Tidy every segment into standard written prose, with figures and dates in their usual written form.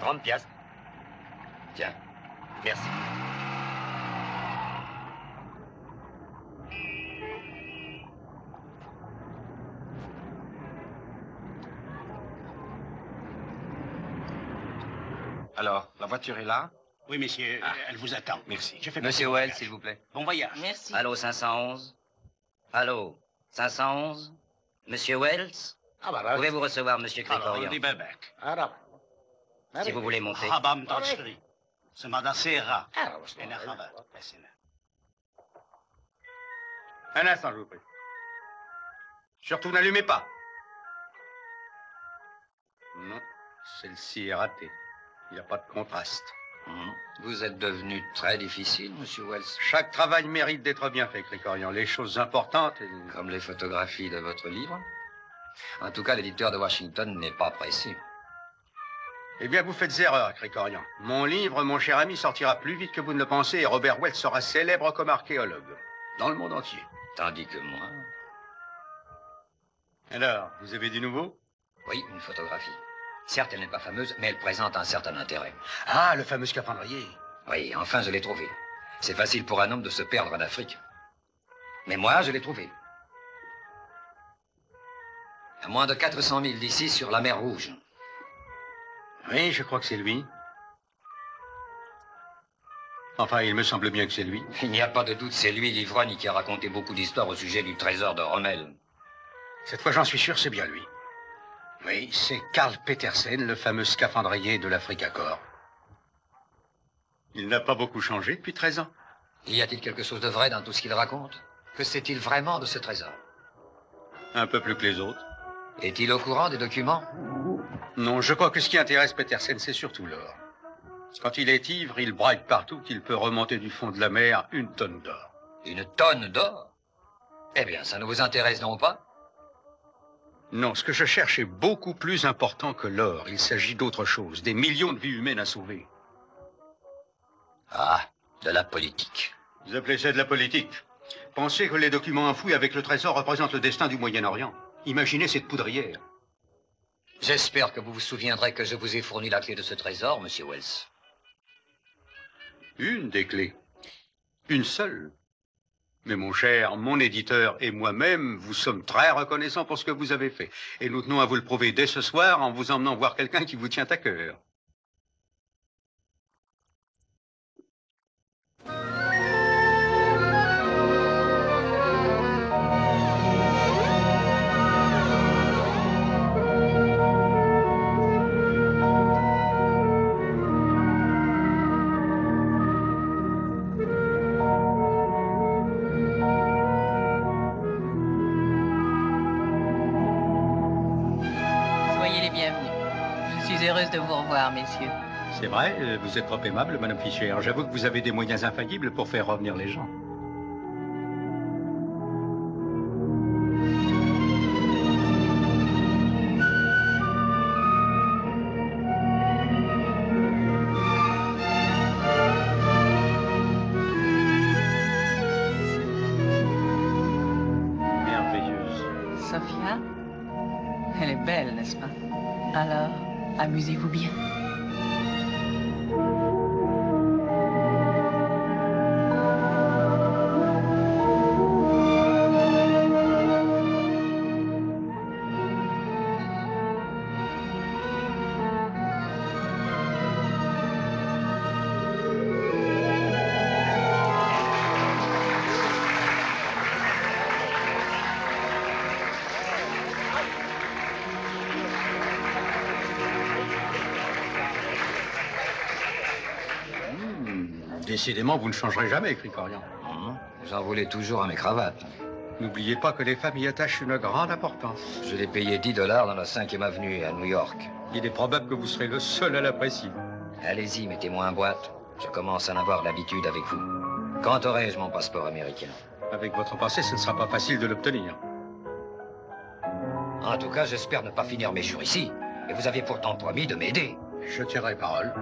30 piastres. Tiens, merci. Alors, la voiture est là? Oui, messieurs, elle vous attend. Merci. Monsieur Wells, s'il vous plaît. Bon voyage. Merci. Allô, 511? Allô, 511? Monsieur Wells? Pouvez-vous recevoir Monsieur Krikorian? Si vous voulez monter. Un instant, je vous prie. Surtout, n'allumez pas. Non, celle-ci est ratée. Il n'y a pas de contraste. Vous êtes devenu très difficile, Monsieur Wells. Chaque travail mérite d'être bien fait, Krikorian. Les choses importantes... Comme les photographies de votre livre. En tout cas, l'éditeur de Washington n'est pas pressé. Eh bien, vous faites erreur, Krikorian. Mon livre, mon cher ami, sortira plus vite que vous ne le pensez et Robert Wells sera célèbre comme archéologue. Dans le monde entier. Tandis que moi... Alors, vous avez du nouveau? Oui, une photographie. Certes, elle n'est pas fameuse, mais elle présente un certain intérêt. Ah, le fameux scaphandrier. Oui, enfin, je l'ai trouvé. C'est facile pour un homme de se perdre en Afrique. Mais moi, je l'ai trouvé. À moins de 400 000 d'ici, sur la mer Rouge. Oui, je crois que c'est lui. Enfin, il me semble bien que c'est lui. Il n'y a pas de doute, c'est lui, l'ivrogne, qui a raconté beaucoup d'histoires au sujet du trésor de Rommel. Cette fois, j'en suis sûr, c'est bien lui. Oui, c'est Karl Petersen, le fameux scaphandrier de l'Afrique Accord. Il n'a pas beaucoup changé depuis 13 ans. Y a-t-il quelque chose de vrai dans tout ce qu'il raconte? Que sait-il vraiment de ce trésor? Un peu plus que les autres. Est-il au courant des documents? Non, je crois que ce qui intéresse Petersen, c'est surtout l'or. Quand il est ivre, il braille partout qu'il peut remonter du fond de la mer 1 tonne d'or. 1 tonne d'or? Eh bien, ça ne vous intéresse donc pas? Non, ce que je cherche est beaucoup plus important que l'or. Il s'agit d'autre chose, des millions de vies humaines à sauver. Ah, de la politique. Vous appelez ça de la politique? Pensez que les documents enfouis avec le trésor représentent le destin du Moyen-Orient. Imaginez cette poudrière. J'espère que vous vous souviendrez que je vous ai fourni la clé de ce trésor, Monsieur Wells. Une des clés. Une seule. Mais mon cher, mon éditeur et moi-même, vous sommes très reconnaissants pour ce que vous avez fait. Et nous tenons à vous le prouver dès ce soir en vous emmenant voir quelqu'un qui vous tient à cœur. Heureuse de vous revoir, messieurs. C'est vrai, vous êtes trop aimable, Madame Fischer. J'avoue que vous avez des moyens infaillibles pour faire revenir les gens. Merveilleuse. Sophia? Elle est belle, n'est-ce pas? Alors, amusez-vous bien. Décidément, vous ne changerez jamais, Krikorian. J'en voulais toujours à mes cravates. N'oubliez pas que les femmes y attachent une grande importance. Je l'ai payé $10 dans la 5e avenue à New York. Il est probable que vous serez le seul à l'apprécier. Allez-y, mettez-moi en boîte. Je commence à en avoir l'habitude avec vous. Quand aurai-je mon passeport américain? Avec votre passé, ce ne sera pas facile de l'obtenir. En tout cas, j'espère ne pas finir mes jours ici. Et vous aviez pourtant promis de m'aider. Je tiendrai parole.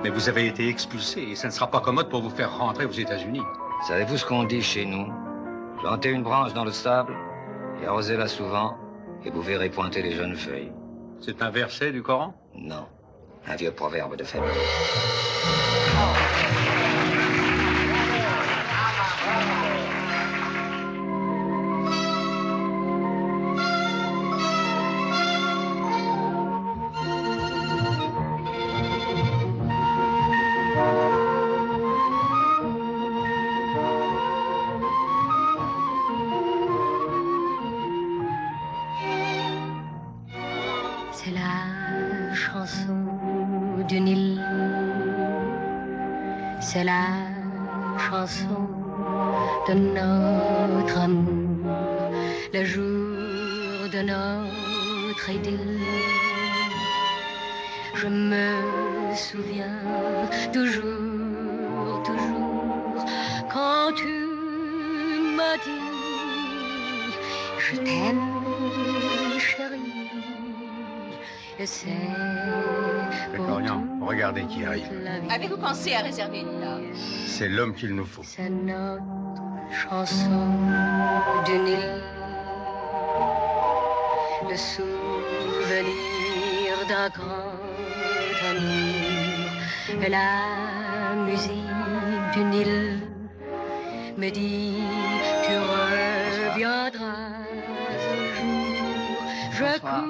Mais vous avez été expulsé et ça ne sera pas commode pour vous faire rentrer aux États-Unis. Savez-vous ce qu'on dit chez nous? Plantez une branche dans le sable et arrosez-la souvent et vous verrez pointer les jeunes feuilles. C'est un verset du Coran? Non. Un vieux proverbe de famille. C'est la chanson d'une île, c'est la chanson de notre amour, le jour de notre idylle. Je me souviens toujours, toujours, quand tu m'as dit je t'aime, chérie. Et c'est Grégorian, regardez qui arrive. Avez-vous pensé à réserver une loge? C'est l'homme qu'il nous faut. C'est notre chanson d'une île, le souvenir d'un grand amour. Et la musique d'une île me dit tu reviendras un jour. Je cours à toi.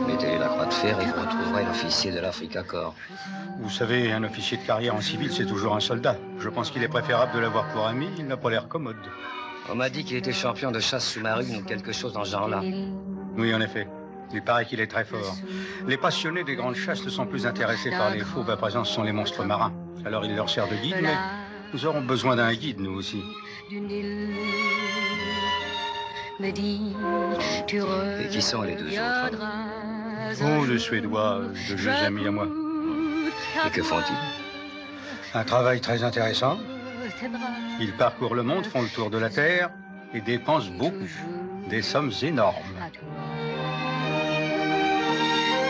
Mettez la croix de fer et vous retrouverez l'officier de l'Africa Corps. Vous savez, un officier de carrière en civil, c'est toujours un soldat. Je pense qu'il est préférable de l'avoir pour ami, il n'a pas l'air commode. On m'a dit qu'il était champion de chasse sous-marine ou quelque chose dans ce genre-là. Oui, en effet. Il paraît qu'il est très fort. Les passionnés des grandes chasses ne sont plus intéressés par les fauves, à présent ce sont les monstres marins. Alors il leur sert de guide, mais nous aurons besoin d'un guide, nous aussi. Et qui sont les deux autres? Oh, le Suédois, de jeux amis à moi. Et que font-ils? Un travail très intéressant. Ils parcourent le monde, font le tour de la Terre et dépensent beaucoup. Des sommes énormes.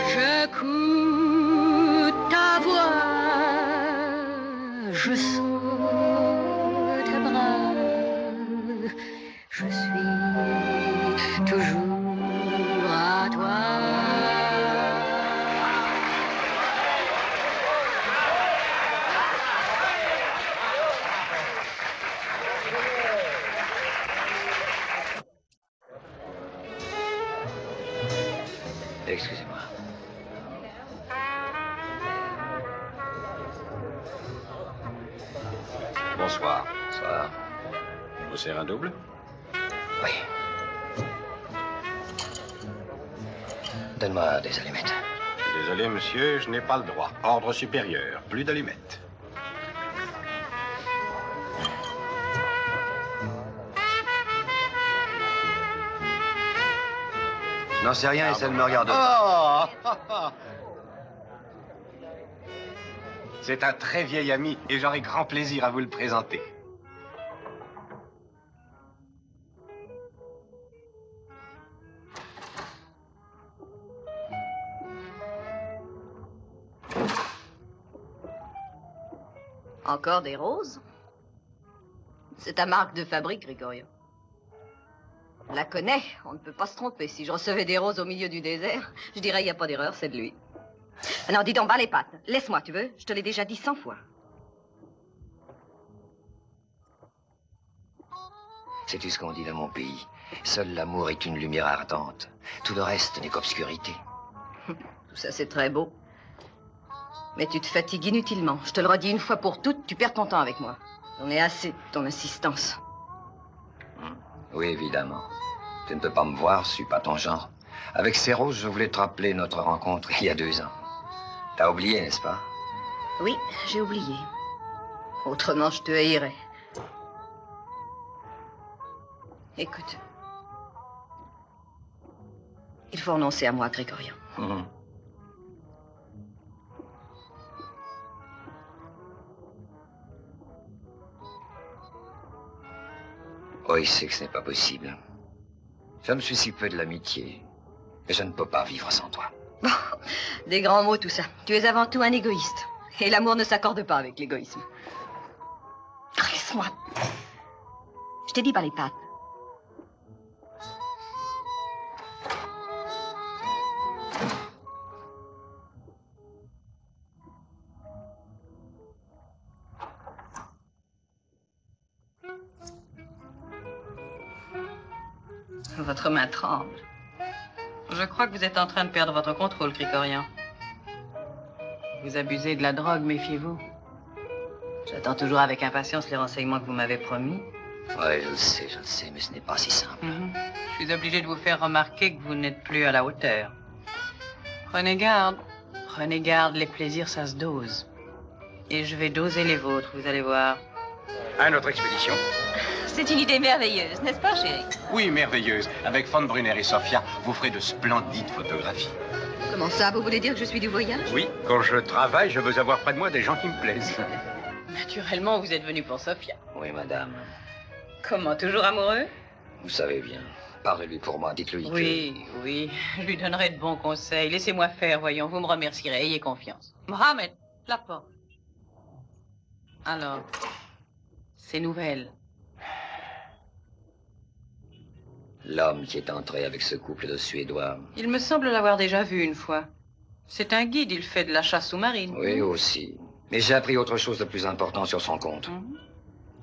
J'écoute ta voix, je sens tes bras, je suis toujours à toi. Excusez-moi. Bonsoir. Bonsoir. Je vous sers un double? Oui. Donne-moi des allumettes. Désolé, monsieur, je n'ai pas le droit. Ordre supérieur, plus d'allumettes. Je n'en sais rien et ça ne me regarde pas. C'est un très vieil ami et j'aurai grand plaisir à vous le présenter. Encore des roses? C'est ta marque de fabrique, Grégorio. On la connaît, on ne peut pas se tromper. Si je recevais des roses au milieu du désert, je dirais il n'y a pas d'erreur, c'est de lui. Non, dis donc, bas les pattes. Laisse-moi, tu veux? Je te l'ai déjà dit 100 fois. Sais-tu ce qu'on dit dans mon pays? Seul l'amour est une lumière ardente. Tout le reste n'est qu'obscurité. Tout ça, c'est très beau. Mais tu te fatigues inutilement. Je te le redis une fois pour toutes, tu perds ton temps avec moi. J'en ai assez de ton insistance. Oui, évidemment. Tu ne peux pas me voir, je suis pas ton genre. Avec ces roses, je voulais te rappeler notre rencontre il y a 2 ans. T'as oublié, n'est-ce pas? Oui, j'ai oublié. Autrement, je te haïrais. Écoute. Il faut renoncer à moi, Grégorian. Oh, il sait que ce n'est pas possible. Je me suis si peu de l'amitié. Et je ne peux pas vivre sans toi. Bon, des grands mots, tout ça. Tu es avant tout un égoïste. Et l'amour ne s'accorde pas avec l'égoïsme. Laisse-moi. Je t'ai dit pas les pattes. Votre main tremble. Je crois que vous êtes en train de perdre votre contrôle, Krikorian. Vous abusez de la drogue, méfiez-vous. J'attends toujours avec impatience les renseignements que vous m'avez promis. Ouais, je le sais, mais ce n'est pas si simple. Je suis obligé de vous faire remarquer que vous n'êtes plus à la hauteur. Prenez garde, les plaisirs, ça se dose. Et je vais doser les vôtres, vous allez voir. À notre expédition. C'est une idée merveilleuse, n'est-ce pas, chérie? Oui, merveilleuse. Avec Von Brunner et Sofia, vous ferez de splendides photographies. Comment ça? Vous voulez dire que je suis du voyage? Oui, quand je travaille, je veux avoir près de moi des gens qui me plaisent. Naturellement, vous êtes venu pour Sofia. Oui, madame. Comment, toujours amoureux? Vous savez bien. Parlez-lui pour moi, dites-lui Oui, je lui donnerai de bons conseils. Laissez-moi faire, voyons, vous me remercierez, ayez confiance. Mohamed, la porte. Alors, ces nouvelles. L'homme qui est entré avec ce couple de Suédois. Il me semble l'avoir déjà vu une fois. C'est un guide, il fait de la chasse sous-marine. Oui, aussi. Mais j'ai appris autre chose de plus important sur son compte.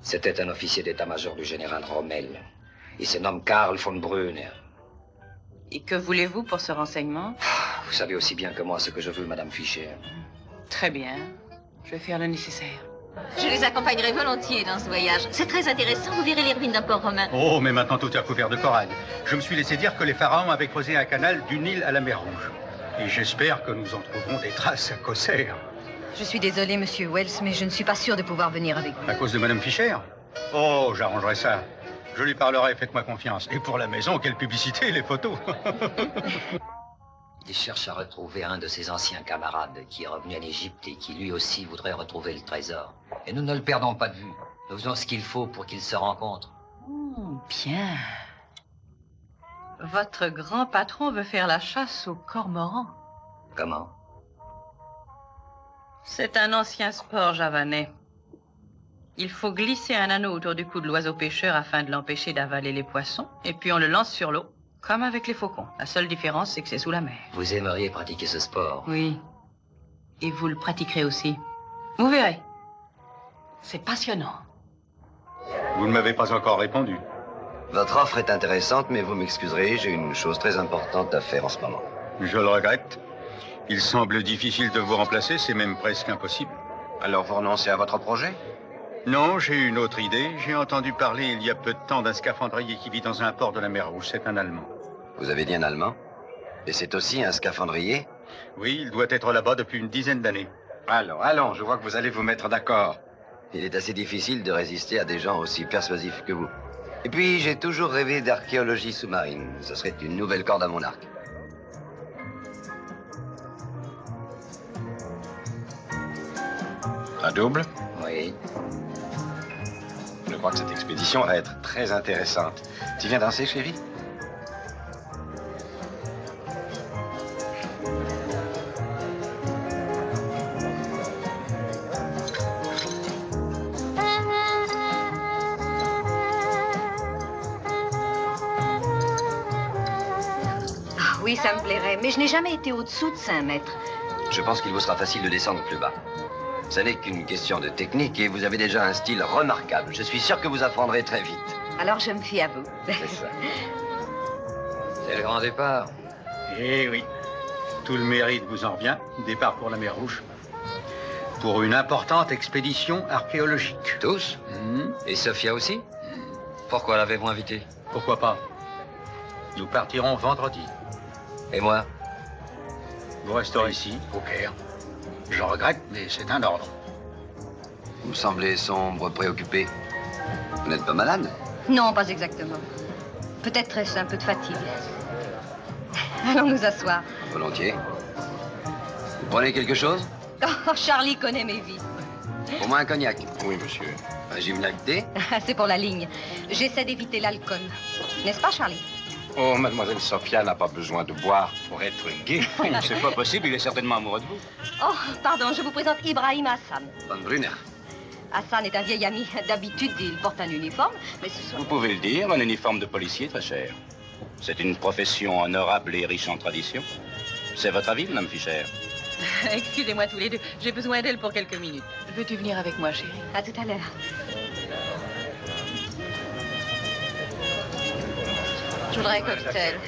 C'était un officier d'état-major du général Rommel. Il se nomme Karl von Brunner. Et que voulez-vous pour ce renseignement? Vous savez aussi bien que moi ce que je veux, Madame Fischer. Très bien. Je vais faire le nécessaire. Je les accompagnerai volontiers dans ce voyage. C'est très intéressant, vous verrez les ruines d'un port romain. Oh, mais maintenant tout est recouvert de corail. Je me suis laissé dire que les pharaons avaient creusé un canal du Nil à la mer Rouge. Et j'espère que nous en trouverons des traces à Kosser. Je suis désolée, monsieur Wells, mais je ne suis pas sûre de pouvoir venir avec vous. À cause de Madame Fischer? Oh, j'arrangerai ça. Je lui parlerai, faites-moi confiance. Et pour la maison, quelle publicité, les photos. Il cherche à retrouver un de ses anciens camarades qui est revenu en Égypte et qui lui aussi voudrait retrouver le trésor. Et nous ne le perdons pas de vue. Nous faisons ce qu'il faut pour qu'ils se rencontrent. Bien. Votre grand patron veut faire la chasse aux cormorans. Comment? C'est un ancien sport javanais. Il faut glisser un anneau autour du cou de l'oiseau pêcheur afin de l'empêcher d'avaler les poissons, et puis on le lance sur l'eau, comme avec les faucons. La seule différence, c'est que c'est sous la mer. Vous aimeriez pratiquer ce sport? Oui. Et vous le pratiquerez aussi. Vous verrez. C'est passionnant. Vous ne m'avez pas encore répondu. Votre offre est intéressante, mais vous m'excuserez, j'ai une chose très importante à faire en ce moment. Je le regrette. Il semble difficile de vous remplacer, c'est même presque impossible. Alors vous renoncez à votre projet? Non, j'ai une autre idée. J'ai entendu parler il y a peu de temps d'un scaphandrier qui vit dans un port de la mer Rouge. C'est un Allemand. Vous avez dit un Allemand? Et c'est aussi un scaphandrier? Oui, il doit être là-bas depuis une dizaine d'années. Allons, je vois que vous allez vous mettre d'accord. Il est assez difficile de résister à des gens aussi persuasifs que vous. Et puis, j'ai toujours rêvé d'archéologie sous-marine. Ce serait une nouvelle corde à mon arc. Un double? Oui. Je crois que cette expédition va être très intéressante. Tu viens danser, chérie? Ah oui, ça me plairait, mais je n'ai jamais été au-dessous de 5 mètres. Je pense qu'il vous sera facile de descendre plus bas. Ce n'est qu'une question de technique et vous avez déjà un style remarquable. Je suis sûr que vous apprendrez très vite. Alors je me fie à vous. C'est ça. C'est le grand départ. Eh oui. Tout le mérite vous en revient. Départ pour la mer Rouge. Pour une importante expédition archéologique. Tous? Et Sofia aussi? Pourquoi l'avez-vous invitée? Pourquoi pas? Nous partirons vendredi. Et moi? Vous resterez ici, au Caire. Je regrette, mais c'est un ordre. Vous me semblez sombre, préoccupé. Vous n'êtes pas malade? Non, pas exactement. Peut-être est-ce un peu de fatigue. Allons nous asseoir. Volontiers. Vous prenez quelque chose? Oh, Charlie connaît mes vies. Au moins un cognac. Oui, monsieur. Un gin lacté? C'est pour la ligne. J'essaie d'éviter l'alcool. N'est-ce pas, Charlie? Oh, mademoiselle Sofia n'a pas besoin de boire pour être gaie. C'est pas possible, il est certainement amoureux de vous. Oh, pardon, je vous présente Ibrahim Hassan. Von Brunner. Hassan est un vieil ami. D'habitude, il porte un uniforme, mais ce soir... Vous pouvez le dire, un uniforme de policier, très cher. C'est une profession honorable et riche en traditions. C'est votre avis, Madame Fischer? Excusez-moi tous les deux, j'ai besoin d'elle pour quelques minutes. Veux-tu venir avec moi, chérie? À tout à l'heure. Je voudrais un cocktail.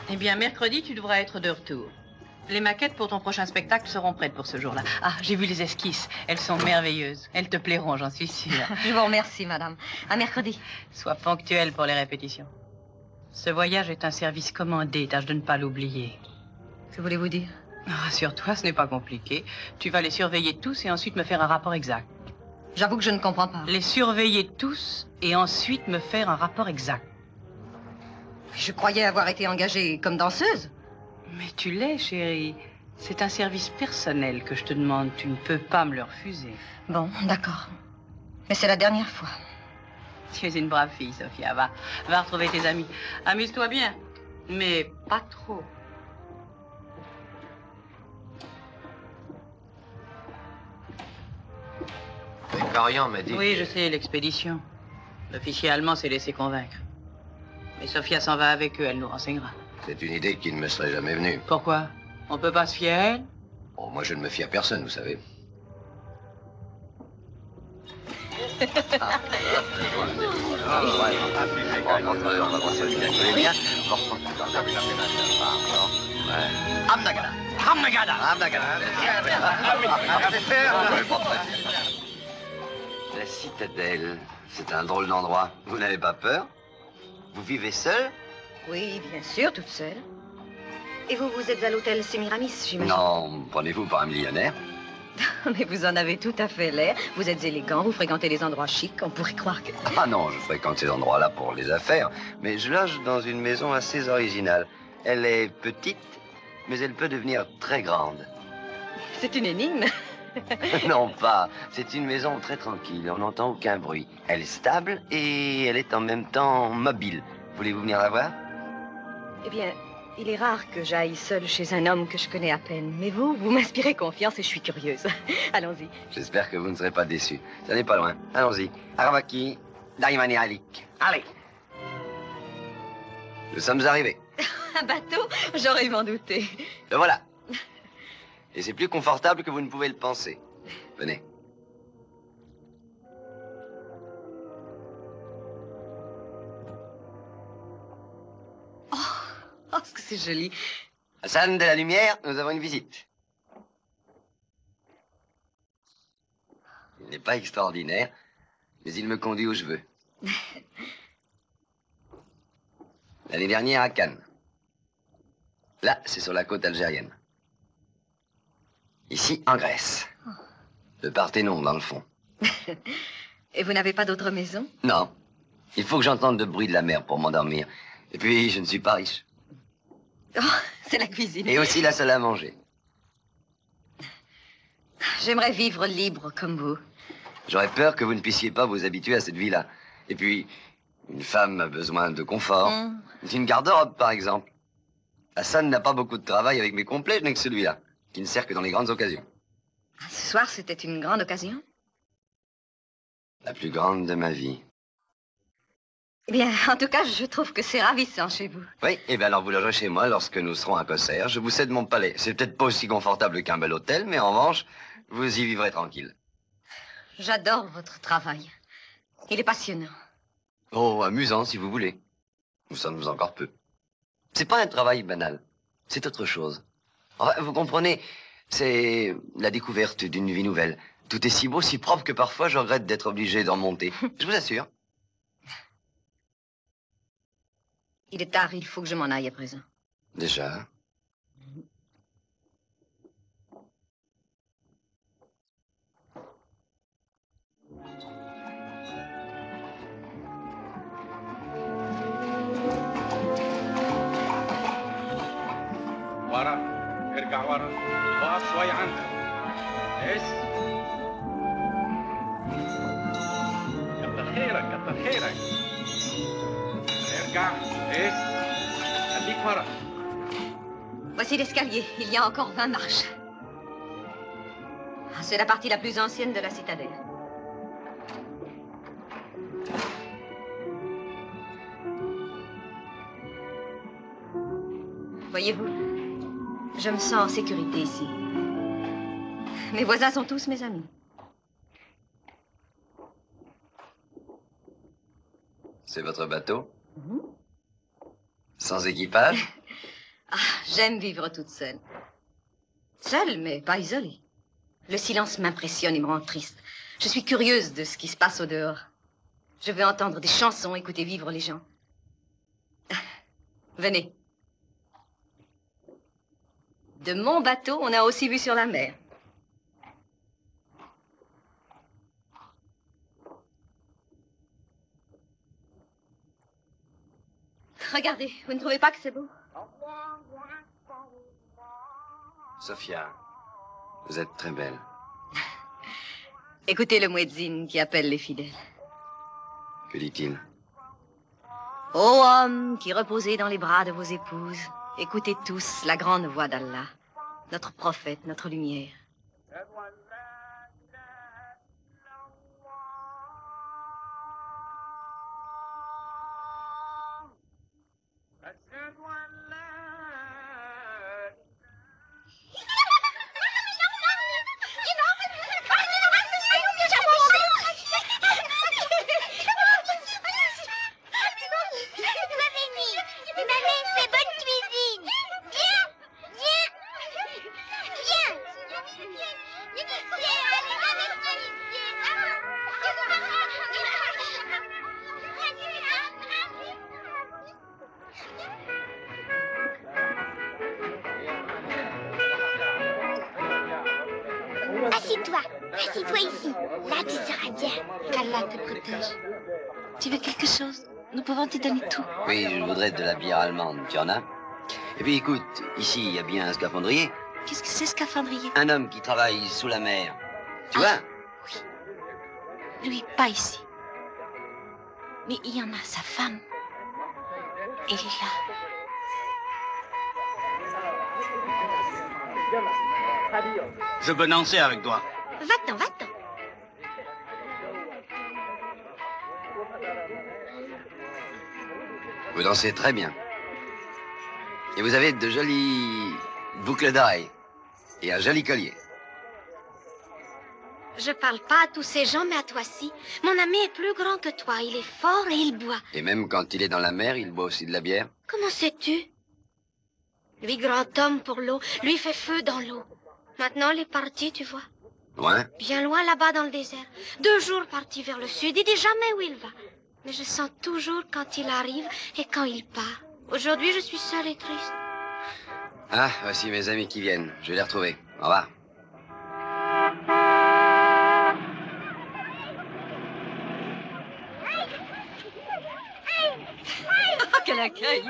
Eh bien, mercredi, tu devras être de retour. Les maquettes pour ton prochain spectacle seront prêtes pour ce jour-là. Ah, j'ai vu les esquisses. Elles sont merveilleuses. Elles te plairont, j'en suis sûre. Je vous remercie, madame. À mercredi. Sois ponctuelle pour les répétitions. Ce voyage est un service commandé, tâche de ne pas l'oublier. Que voulez-vous dire? Rassure-toi, ce n'est pas compliqué. Tu vas les surveiller tous et ensuite me faire un rapport exact. J'avoue que je ne comprends pas. Les surveiller tous et ensuite me faire un rapport exact. Je croyais avoir été engagée comme danseuse. Mais tu l'es, chérie. C'est un service personnel que je te demande. Tu ne peux pas me le refuser. Bon, d'accord. Mais c'est la dernière fois. Tu es une brave fille, Sophia. Va retrouver tes amis. Amuse-toi bien, mais pas trop. Grigorian m'a dit... Oui, je sais, l'expédition. L'officier allemand s'est laissé convaincre. Mais Sophia s'en va avec eux, elle nous renseignera. C'est une idée qui ne me serait jamais venue. Pourquoi? On peut pas se fier à elle? Bon, moi, je ne me fie à personne, vous savez. La citadelle, c'est un drôle d'endroit. Vous n'avez pas peur? Vous vivez seul? Oui, bien sûr, toute seule. Et vous, vous êtes à l'hôtel Sémiramis, j'imagine? Non, prenez-vous pour un millionnaire? Mais vous en avez tout à fait l'air. Vous êtes élégant, vous fréquentez les endroits chics. On pourrait croire que... Ah non, je fréquente ces endroits-là pour les affaires. Mais je loge dans une maison assez originale. Elle est petite, mais elle peut devenir très grande. C'est une énigme. Non, pas. C'est une maison très tranquille. On n'entend aucun bruit. Elle est stable et elle est en même temps mobile. Voulez-vous venir la voir? Eh bien, il est rare que j'aille seule chez un homme que je connais à peine. Mais vous m'inspirez confiance et je suis curieuse. Allons-y. J'espère que vous ne serez pas déçus. Ça n'est pas loin. Allons-y. Arvaki, Daimani Alik. Allez. Nous sommes arrivés. Un bateau? J'aurais m'en douté. Le voilà. Et c'est plus confortable que vous ne pouvez le penser. Venez. Oh, ce que c'est joli. Hassan de la Lumière, nous avons une visite. Il n'est pas extraordinaire, mais il me conduit où je veux. L'année dernière à Cannes. Là, c'est sur la côte algérienne. Ici, en Grèce. Le Parthénon, dans le fond. Et vous n'avez pas d'autre maison? Non. Il faut que j'entende le bruit de la mer pour m'endormir. Et puis, je ne suis pas riche. Oh, c'est la cuisine. Et aussi la salle à manger. J'aimerais vivre libre comme vous. J'aurais peur que vous ne puissiez pas vous habituer à cette vie-là. Et puis, une femme a besoin de confort. Une garde-robe, par exemple. Hassan n'a pas beaucoup de travail avec mes complets, je n'ai que celui-là, qui ne sert que dans les grandes occasions. Ce soir, c'était une grande occasion? La plus grande de ma vie. Eh bien, en tout cas, je trouve que c'est ravissant chez vous. Oui, et bien alors vous logerez chez moi lorsque nous serons à Cosser. Je vous cède mon palais. C'est peut-être pas aussi confortable qu'un bel hôtel, mais en revanche, vous y vivrez tranquille. J'adore votre travail. Il est passionnant. Oh, amusant si vous voulez. Nous sommes encore peu. C'est pas un travail banal. C'est autre chose. Enfin, vous comprenez, c'est la découverte d'une vie nouvelle. Tout est si beau, si propre que parfois je regrette d'être obligé d'en monter. Je vous assure. Il est tard, il faut que je m'en aille à présent. Déjà? ورا ارجع ورا وقف شوية عندك بس كتر خيرك كتر خيرك ارجع بس خليك ورا Voici l'escalier. Il y a encore 20 marches. C'est la partie la plus ancienne de la citadelle. Voyez-vous, je me sens en sécurité ici. Mes voisins sont tous mes amis. C'est votre bateau? Sans équipage? Ah, j'aime vivre toute seule. Seule, mais pas isolée. Le silence m'impressionne et me rend triste. Je suis curieuse de ce qui se passe au dehors. Je veux entendre des chansons, écouter vivre les gens. Venez. De mon bateau, on a aussi vu sur la mer. Regardez, vous ne trouvez pas que c'est beau? Sophia, vous êtes très belle. Écoutez le muezzin qui appelle les fidèles. Que dit-il? Ô hommes qui reposez dans les bras de vos épouses, écoutez tous la grande voix d'Allah, notre prophète, notre lumière. Assieds-toi. Assieds-toi ici. Là, tu seras bien. Qu'Allah te protège. Tu veux quelque chose? Nous pouvons te donner tout. Oui, je voudrais de la bière allemande. Tu en as? Et puis écoute, ici, il y a bien un scaphandrier. Qu'est-ce que c'est, scaphandrier? Un homme qui travaille sous la mer. Tu vois? Oui. Lui, pas ici. Mais il y en a, sa femme. Elle est là. Je veux danser avec toi. Va-t'en, va-t'en. Vous dansez très bien. Et vous avez de jolies boucles d'oreilles. Et un joli collier. Je parle pas à tous ces gens, mais à toi si. Mon ami est plus grand que toi. Il est fort et il boit. Et même quand il est dans la mer, il boit aussi de la bière. Comment sais-tu? Lui, grand homme pour l'eau. Lui fait feu dans l'eau. Maintenant, il est parti, tu vois. Loin? Bien loin là-bas dans le désert. 2 jours parti vers le sud. Il dit jamais où il va. Mais je sens toujours quand il arrive et quand il part. Aujourd'hui, je suis seule et triste. Ah, voici mes amis qui viennent. Je vais les retrouver. Au revoir. Oh, quel accueil!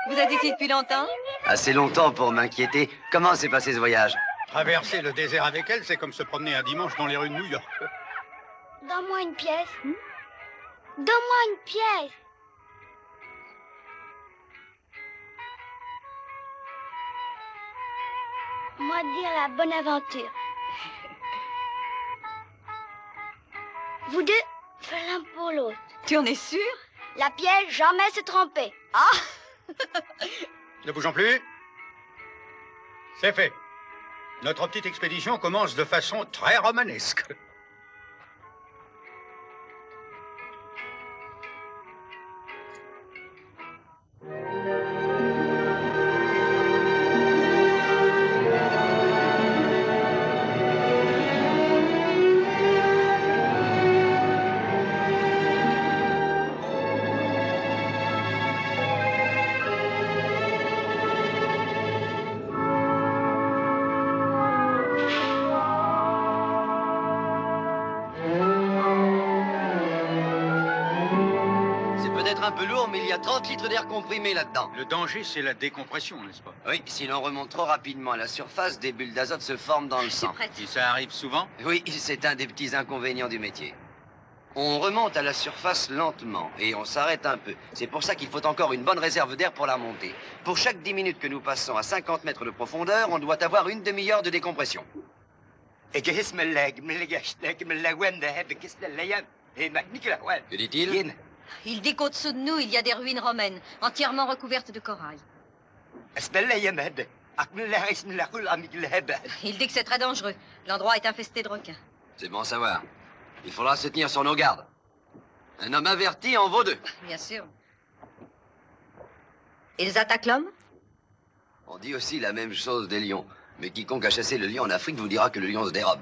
Vous êtes ici depuis longtemps? Assez longtemps pour m'inquiéter. Comment s'est passé ce voyage? Traverser le désert avec elle, c'est comme se promener un dimanche dans les rues de New York. Donne-moi une pièce. Donne-moi une pièce. Moi dire la bonne aventure. Vous deux, faites l'un pour l'autre. Tu en es sûr? La pièce jamais se tromper. Ne bougeons plus. C'est fait. Notre petite expédition commence de façon très romanesque. Un peu lourd, mais il y a 30 litres d'air comprimé là-dedans. Le danger, c'est la décompression, n'est-ce pas? Oui, si l'on remonte trop rapidement à la surface, des bulles d'azote se forment dans le sang. Et ça arrive souvent? Oui, c'est un des petits inconvénients du métier. On remonte à la surface lentement et on s'arrête un peu. C'est pour ça qu'il faut encore une bonne réserve d'air pour la remontée. Pour chaque 10 minutes que nous passons à 50 mètres de profondeur, on doit avoir une demi-heure de décompression. Que dit-il? Il dit qu'au-dessous de nous, il y a des ruines romaines, entièrement recouvertes de corail. Il dit que c'est très dangereux. L'endroit est infesté de requins. C'est bon à savoir. Il faudra se tenir sur nos gardes. Un homme averti en vaut deux. Bien sûr. Ils attaquent l'homme? On dit aussi la même chose des lions. Mais quiconque a chassé le lion en Afrique vous dira que le lion se dérobe.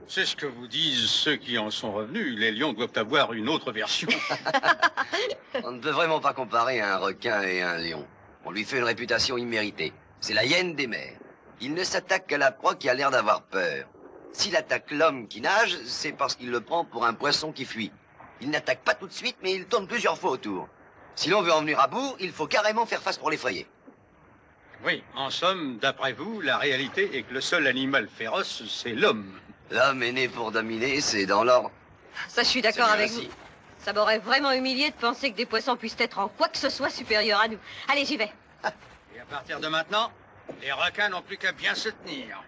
C'est ce que vous disent ceux qui en sont revenus. Les lions doivent avoir une autre version. On ne peut vraiment pas comparer un requin et un lion. On lui fait une réputation imméritée. C'est la hyène des mers. Il ne s'attaque qu'à la proie qui a l'air d'avoir peur. S'il attaque l'homme qui nage, c'est parce qu'il le prend pour un poisson qui fuit. Il n'attaque pas tout de suite, mais il tourne plusieurs fois autour. Si l'on veut en venir à bout, il faut carrément faire face pour l'effrayer. Oui, en somme, d'après vous, la réalité est que le seul animal féroce, c'est l'homme. L'homme est né pour dominer, c'est dans l'ordre. Ça, je suis d'accord avec vous. Ça m'aurait vraiment humilié de penser que des poissons puissent être en quoi que ce soit supérieurs à nous. Allez, j'y vais. Et à partir de maintenant, les requins n'ont plus qu'à bien se tenir.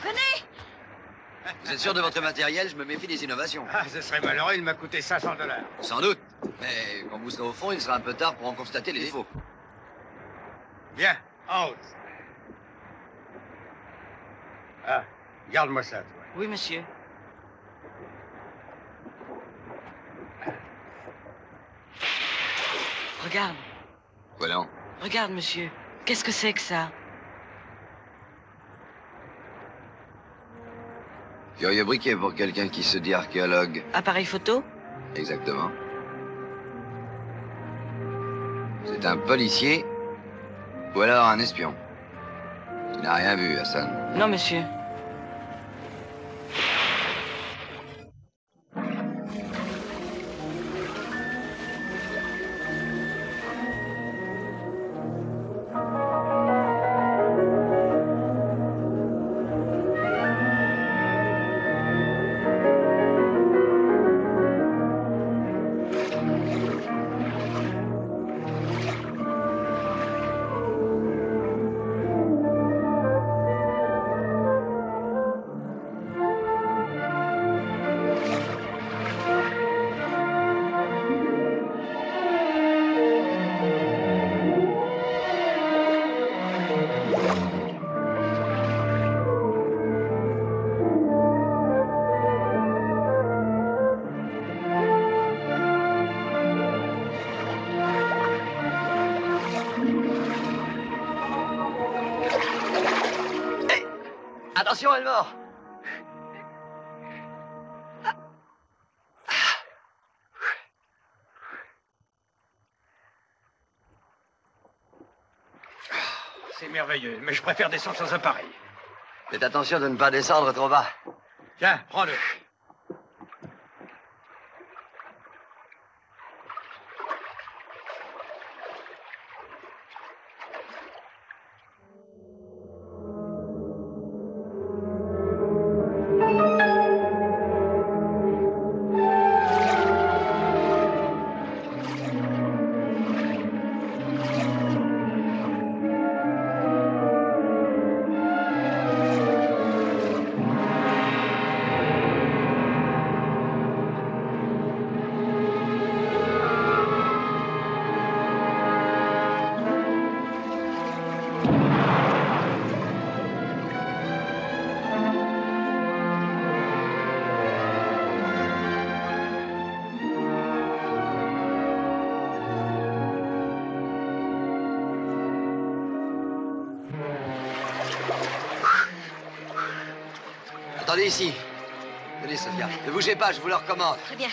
Venez! Vous êtes sûr de votre matériel? Je me méfie des innovations. Ah, ce serait malheureux, il m'a coûté 500 $. Sans doute. Mais quand vous serez au fond, il sera un peu tard pour en constater les défauts. Bien, en haute. Ah, garde-moi ça, toi. Oui, monsieur. Regarde. Voilà. Regarde, monsieur. Qu'est-ce que c'est que ça? Curieux briquet pour quelqu'un qui se dit archéologue. Appareil photo? Exactement. C'est un policier ou alors un espion. Tu n'as rien vu, Hassan. Non, monsieur. Attention, elle mord. C'est merveilleux, mais je préfère descendre sans appareil. Faites attention de ne pas descendre trop bas. Tiens, prends-le. Attendez ici. Venez, Sophia. Ne bougez pas, je vous le recommande. Très bien.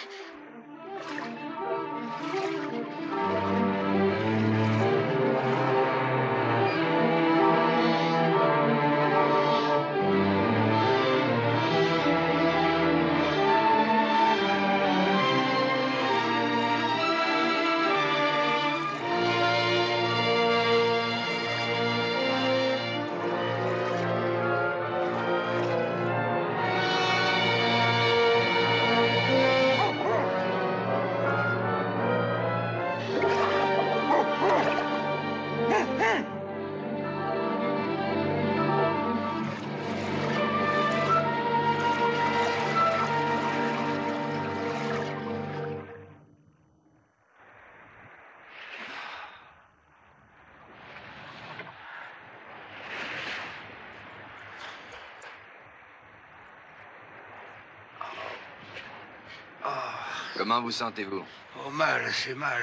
Comment vous sentez-vous? Oh, mal, c'est mal.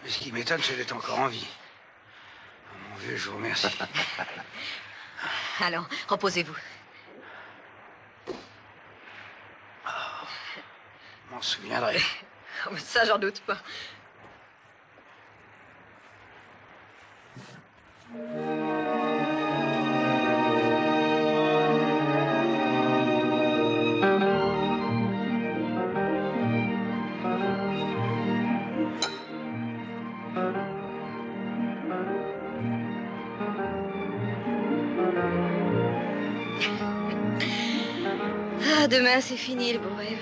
Mais ce qui m'étonne, c'est d'être encore en vie. Oh, mon vieux, je vous remercie. Alors, reposez-vous. Je m'en souviendrai. Oh, mais ça, j'en doute pas. Ah, demain, c'est fini, le beau rêve.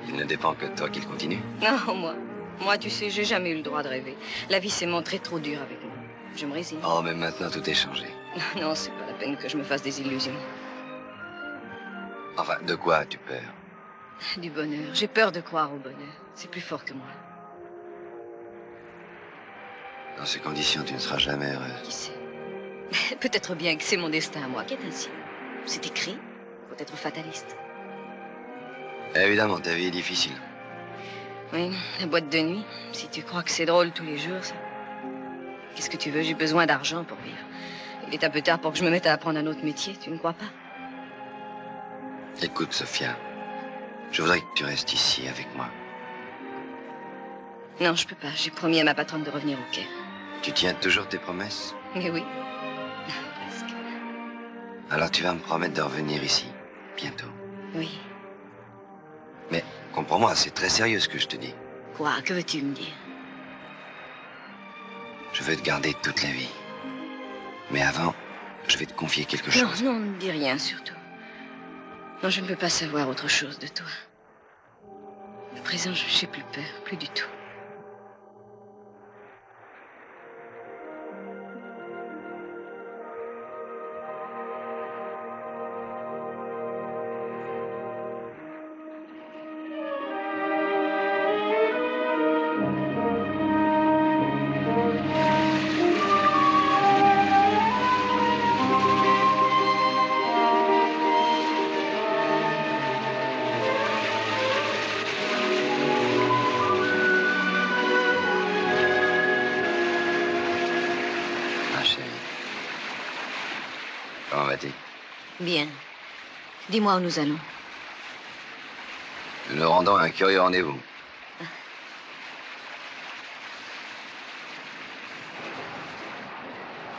Il ne dépend que de toi qu'il continue. Non, moi, tu sais, j'ai jamais eu le droit de rêver. La vie s'est montrée trop dure avec moi. Je me résigne. Oh, mais maintenant, tout est changé. Non, c'est pas la peine que je me fasse des illusions. Enfin, de quoi as-tu peur? Du bonheur. J'ai peur de croire au bonheur. C'est plus fort que moi. Dans ces conditions, tu ne seras jamais heureuse. Qui sait? Peut-être bien que c'est mon destin à moi qui est ainsi. C'est écrit. Faut être fataliste. Évidemment, ta vie est difficile. Oui, la boîte de nuit. Si tu crois que c'est drôle tous les jours, ça... Qu'est-ce que tu veux? J'ai besoin d'argent pour vivre. Il est un peu tard pour que je me mette à apprendre un autre métier, tu ne crois pas? Écoute, Sophia. Je voudrais que tu restes ici avec moi. Non, je peux pas. J'ai promis à ma patronne de revenir au Caire. Tu tiens toujours tes promesses? Mais oui. Presque. Alors tu vas me promettre de revenir ici, bientôt. Oui. Mais comprends-moi, c'est très sérieux ce que je te dis. Quoi? Que veux-tu me dire? Je veux te garder toute la vie. Mais avant, je vais te confier quelque chose. Non, ne dis rien, surtout. Non, je ne peux pas savoir autre chose de toi. À présent, je n'ai plus peur, plus du tout. Comment vas-tu? Bien. Dis-moi où nous allons. Nous nous rendons à un curieux rendez-vous.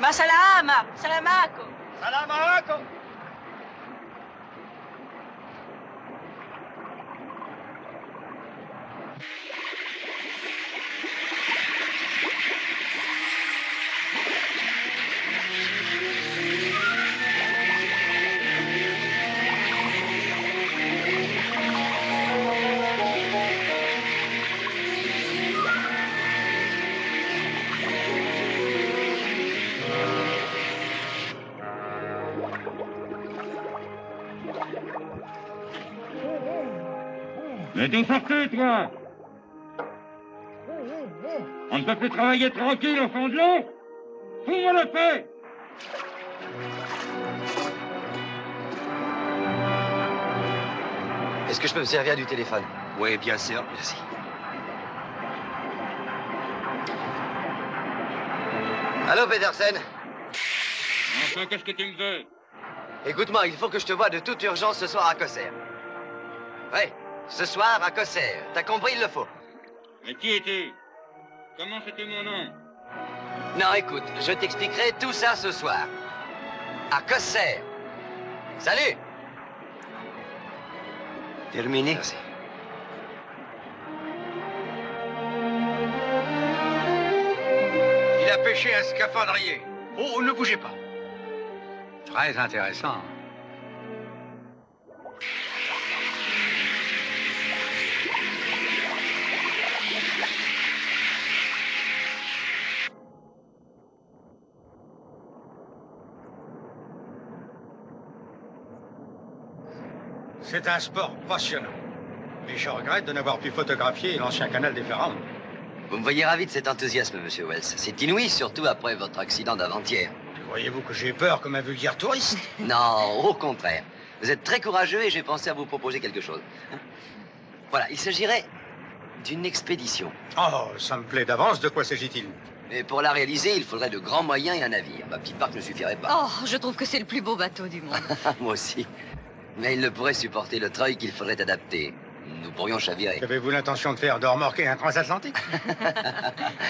Ma salama! Salamako! Salamako! Mais d'où sortez, toi? On ne peut plus travailler tranquille au fond de l'eau? Fous-moi la paix! Est-ce que je peux me servir du téléphone? Oui, bien sûr. Merci. Allô, Pedersen? Enfin, qu'est-ce que tu me veux? Écoute-moi, il faut que je te voie de toute urgence ce soir à Cosser. Oui, ce soir à Cosser. T'as compris, il le faut. Mais qui es-tu? Comment c'était mon nom? Non, écoute, je t'expliquerai tout ça ce soir. À Cosser. Salut! Terminé. Merci. Il a pêché un scaphandrier. Oh, ne bougez pas. Très intéressant. C'est un sport passionnant. Mais je regrette de n'avoir pu photographier l'ancien canal des Ferrandes. Vous me voyez ravi de cet enthousiasme, Monsieur Wells. C'est inouï, surtout après votre accident d'avant-hier. Croyez-vous que j'ai peur comme un vulgaire touriste? Non, au contraire. Vous êtes très courageux et j'ai pensé à vous proposer quelque chose. Voilà, il s'agirait d'une expédition. Oh, ça me plaît d'avance. De quoi s'agit-il? Mais pour la réaliser, il faudrait de grands moyens et un navire. Ma petite barque ne suffirait pas. Oh, je trouve que c'est le plus beau bateau du monde. Moi aussi. Mais il ne pourrait supporter le treuil qu'il faudrait adapter. Nous pourrions chavirer. Avez-vous l'intention de faire de remorquer un transatlantique?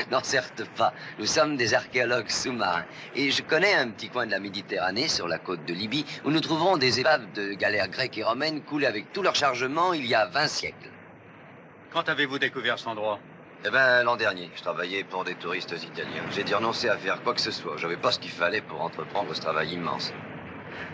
Non, certes pas. Nous sommes des archéologues sous-marins. Et je connais un petit coin de la Méditerranée, sur la côte de Libye, où nous trouverons des épaves de galères grecques et romaines coulées avec tout leur chargement il y a 20 siècles. Quand avez-vous découvert cet endroit? Eh ben, l'an dernier, je travaillais pour des touristes italiens. J'ai dû renoncer à faire quoi que ce soit. J'avais pas ce qu'il fallait pour entreprendre ce travail immense.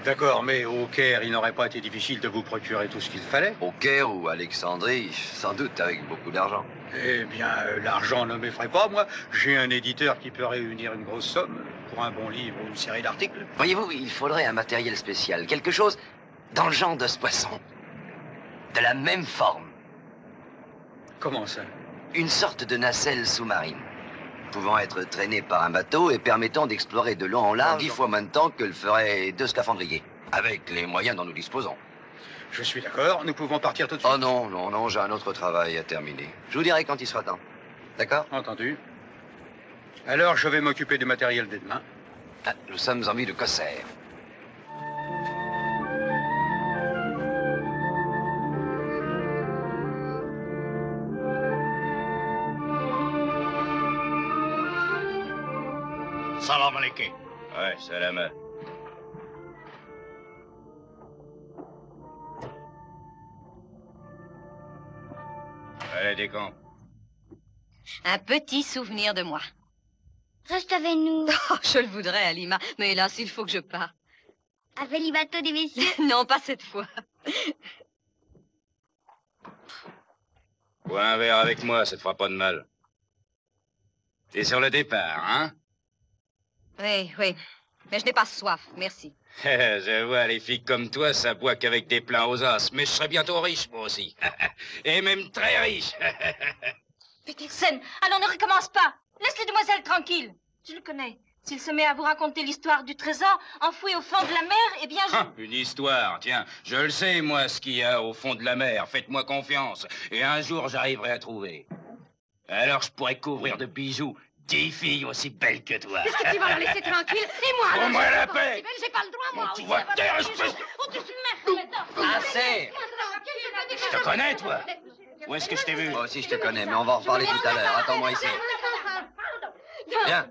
D'accord, mais au Caire, il n'aurait pas été difficile de vous procurer tout ce qu'il fallait? Au Caire ou à Alexandrie, sans doute avec beaucoup d'argent. Eh bien, l'argent ne m'effraie pas, moi. J'ai un éditeur qui peut réunir une grosse somme pour un bon livre ou une série d'articles. Voyez-vous, il faudrait un matériel spécial. Quelque chose dans le genre de ce poisson. De la même forme. Comment ça? Une sorte de nacelle sous-marine, pouvant être traînée par un bateau et permettant d'explorer de long en large 10 fois moins de temps que le feraient 2 scaphandriers, avec les moyens dont nous disposons. Je suis d'accord, nous pouvons partir tout de suite. Oh non, non, non, j'ai un autre travail à terminer. Je vous dirai quand il sera temps. D'accord? Entendu. Alors, je vais m'occuper du matériel dès demain. Ah, nous sommes en vue de Cossair. Salam alaikum. Ouais, salam. Allez, décampe. Un petit souvenir de moi. Reste avec nous. Oh, je le voudrais, Alima, mais hélas, il faut que je parte. Avec les bateaux des messieurs. Non, pas cette fois. Bois un verre avec moi, ça te fera pas de mal. T'es sur le départ, hein? Oui, oui. Mais je n'ai pas soif, merci. Je vois, les filles comme toi, ça boit qu'avec des plats aux os. Mais je serai bientôt riche, moi aussi. Et même très riche. Petersen, alors ne recommence pas. Laisse les demoiselles tranquilles. Je le connais. S'il se met à vous raconter l'histoire du trésor enfoui au fond de la mer, eh bien je... Une histoire, tiens. Je le sais, moi, ce qu'il y a au fond de la mer. Faites-moi confiance. Et un jour, j'arriverai à trouver. Alors, je pourrais couvrir de bijoux 10 filles aussi belles que toi. Est-ce que tu vas la laisser tranquille? Et moi, Pour moi, la pas paix. J'ai pas le droit, moi. Tu vas te taire, espèce... Oh, tu suis merde, Assez. Je te connais, toi. Où est-ce que je t'ai vu? Moi aussi, je te connais, mais on va en reparler tout à l'heure. Attends-moi ici. Viens.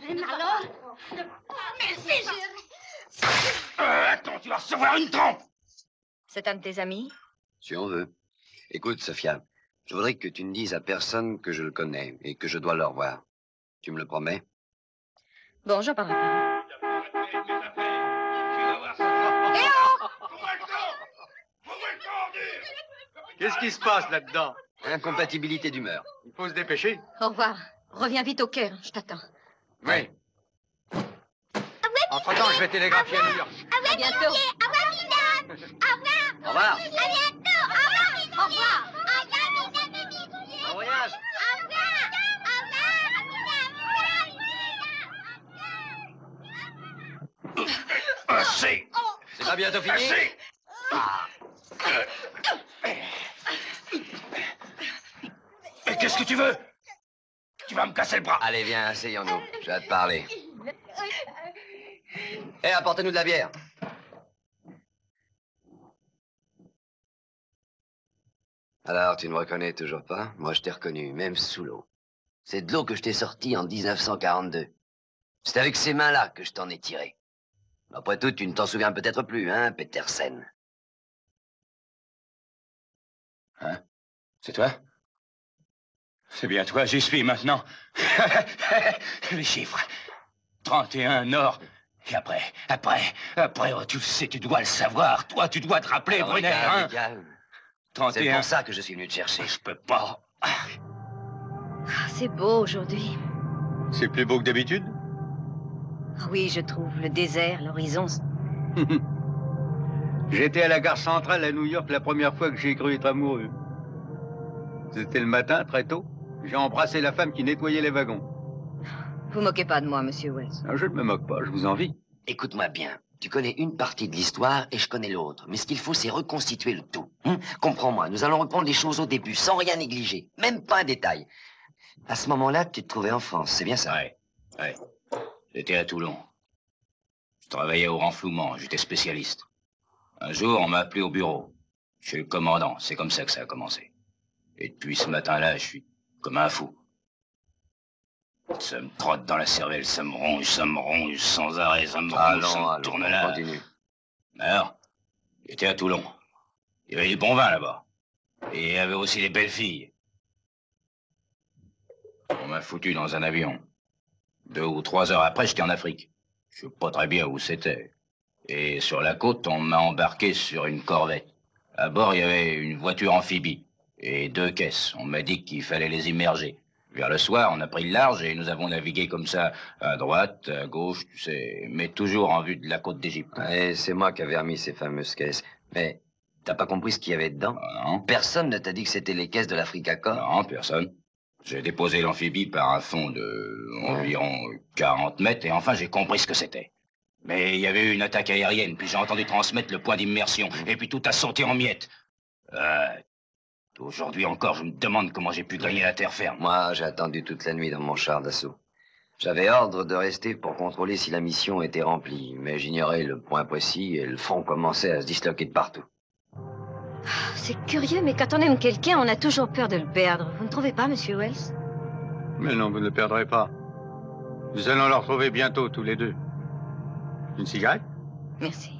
Alors? Merci, chérie. Attends, tu vas recevoir une trempe. C'est un de tes amis? Si on veut. Écoute, Sophia, je voudrais que tu ne dises à personne que je le connais et que je dois le revoir. Tu me le promets? Bon, j'en parlerai pas. Qu'est-ce qui se passe là-dedans? Incompatibilité d'humeur. Il faut se dépêcher. Au revoir. Reviens vite au Caire, je t'attends. Oui. Entre-temps, je vais télégraphier à New York. À bientôt. Au revoir, mesdames. Au revoir. Au revoir. À bientôt. Au revoir, mesdames. Au revoir. Au revoir, mesdames et messieurs. Bon voyage. Au revoir. Au revoir. Assez. C'est pas bientôt fini? Assez. Mais qu'est-ce que tu veux? Tu vas me casser le bras. Allez, viens, asseyons-nous. Je vais te parler. Hé, apportez-nous de la bière. Alors, tu ne me reconnais toujours pas? Moi, je t'ai reconnu, même sous l'eau. C'est de l'eau que je t'ai sortie en 1942. C'est avec ces mains-là que je t'en ai tiré. Après tout, tu ne t'en souviens peut-être plus, hein, Petersen? Hein? C'est toi? C'est bien toi, j'y suis maintenant. Les chiffres. 31 or. Et après, oh, tu le sais, tu dois le savoir. Toi, tu dois te rappeler, Alors, Brunner, calme, hein? calme. 31. C'est pour ça que je suis venu te chercher. Je peux pas. Ah, c'est beau aujourd'hui. C'est plus beau que d'habitude? Ah oui, je trouve. Le désert, l'horizon. J'étais à la gare centrale à New York la première fois que j'ai cru être amoureux. C'était le matin, très tôt. J'ai embrassé la femme qui nettoyait les wagons. Vous moquez pas de moi, monsieur Wells. Ah, je ne me moque pas, je vous envie. Écoute-moi bien. Tu connais une partie de l'histoire et je connais l'autre. Mais ce qu'il faut, c'est reconstituer le tout. Comprends-moi, nous allons reprendre les choses au début, sans rien négliger, même pas un détail. À ce moment-là, tu te trouvais en France, c'est bien ça? Ouais. J'étais à Toulon. Je travaillais au renflouement, j'étais spécialiste. Un jour, on m'a appelé au bureau. Chez le commandant, c'est comme ça que ça a commencé. Et depuis ce matin-là, je suis comme un fou. Ça me trotte dans la cervelle, ça me ronge sans arrêt, ça me ronge, ça me tourne là. Continue. Alors, j'étais à Toulon. Il y avait du bon vin là-bas. Et il y avait aussi des belles filles. On m'a foutu dans un avion. 2 ou 3 heures après, j'étais en Afrique. Je sais pas très bien où c'était. Et sur la côte, on m'a embarqué sur une corvette. À bord, il y avait une voiture amphibie et 2 caisses. On m'a dit qu'il fallait les immerger. Vers le soir, on a pris le large et nous avons navigué comme ça, à droite, à gauche, tu sais, mais toujours en vue de la côte d'Égypte. Ouais, c'est moi qui avais remis ces fameuses caisses. Mais t'as pas compris ce qu'il y avait dedans? Non. Personne ne t'a dit que c'était les caisses de l'Africa-Corps? Non, personne. J'ai déposé l'amphibie par un fond de environ 40 mètres et enfin j'ai compris ce que c'était. Mais il y avait eu une attaque aérienne, puis j'ai entendu transmettre le point d'immersion, et puis tout a sauté en miettes. Aujourd'hui encore, je me demande comment j'ai pu gagner la terre ferme. Moi, j'ai attendu toute la nuit dans mon char d'assaut. J'avais ordre de rester pour contrôler si la mission était remplie, mais j'ignorais le point précis et le front commençait à se disloquer de partout. C'est curieux, mais quand on aime quelqu'un, on a toujours peur de le perdre. Vous ne trouvez pas, Monsieur Wells? Mais non, vous ne le perdrez pas. Nous allons le retrouver bientôt, tous les deux. Une cigarette? Merci.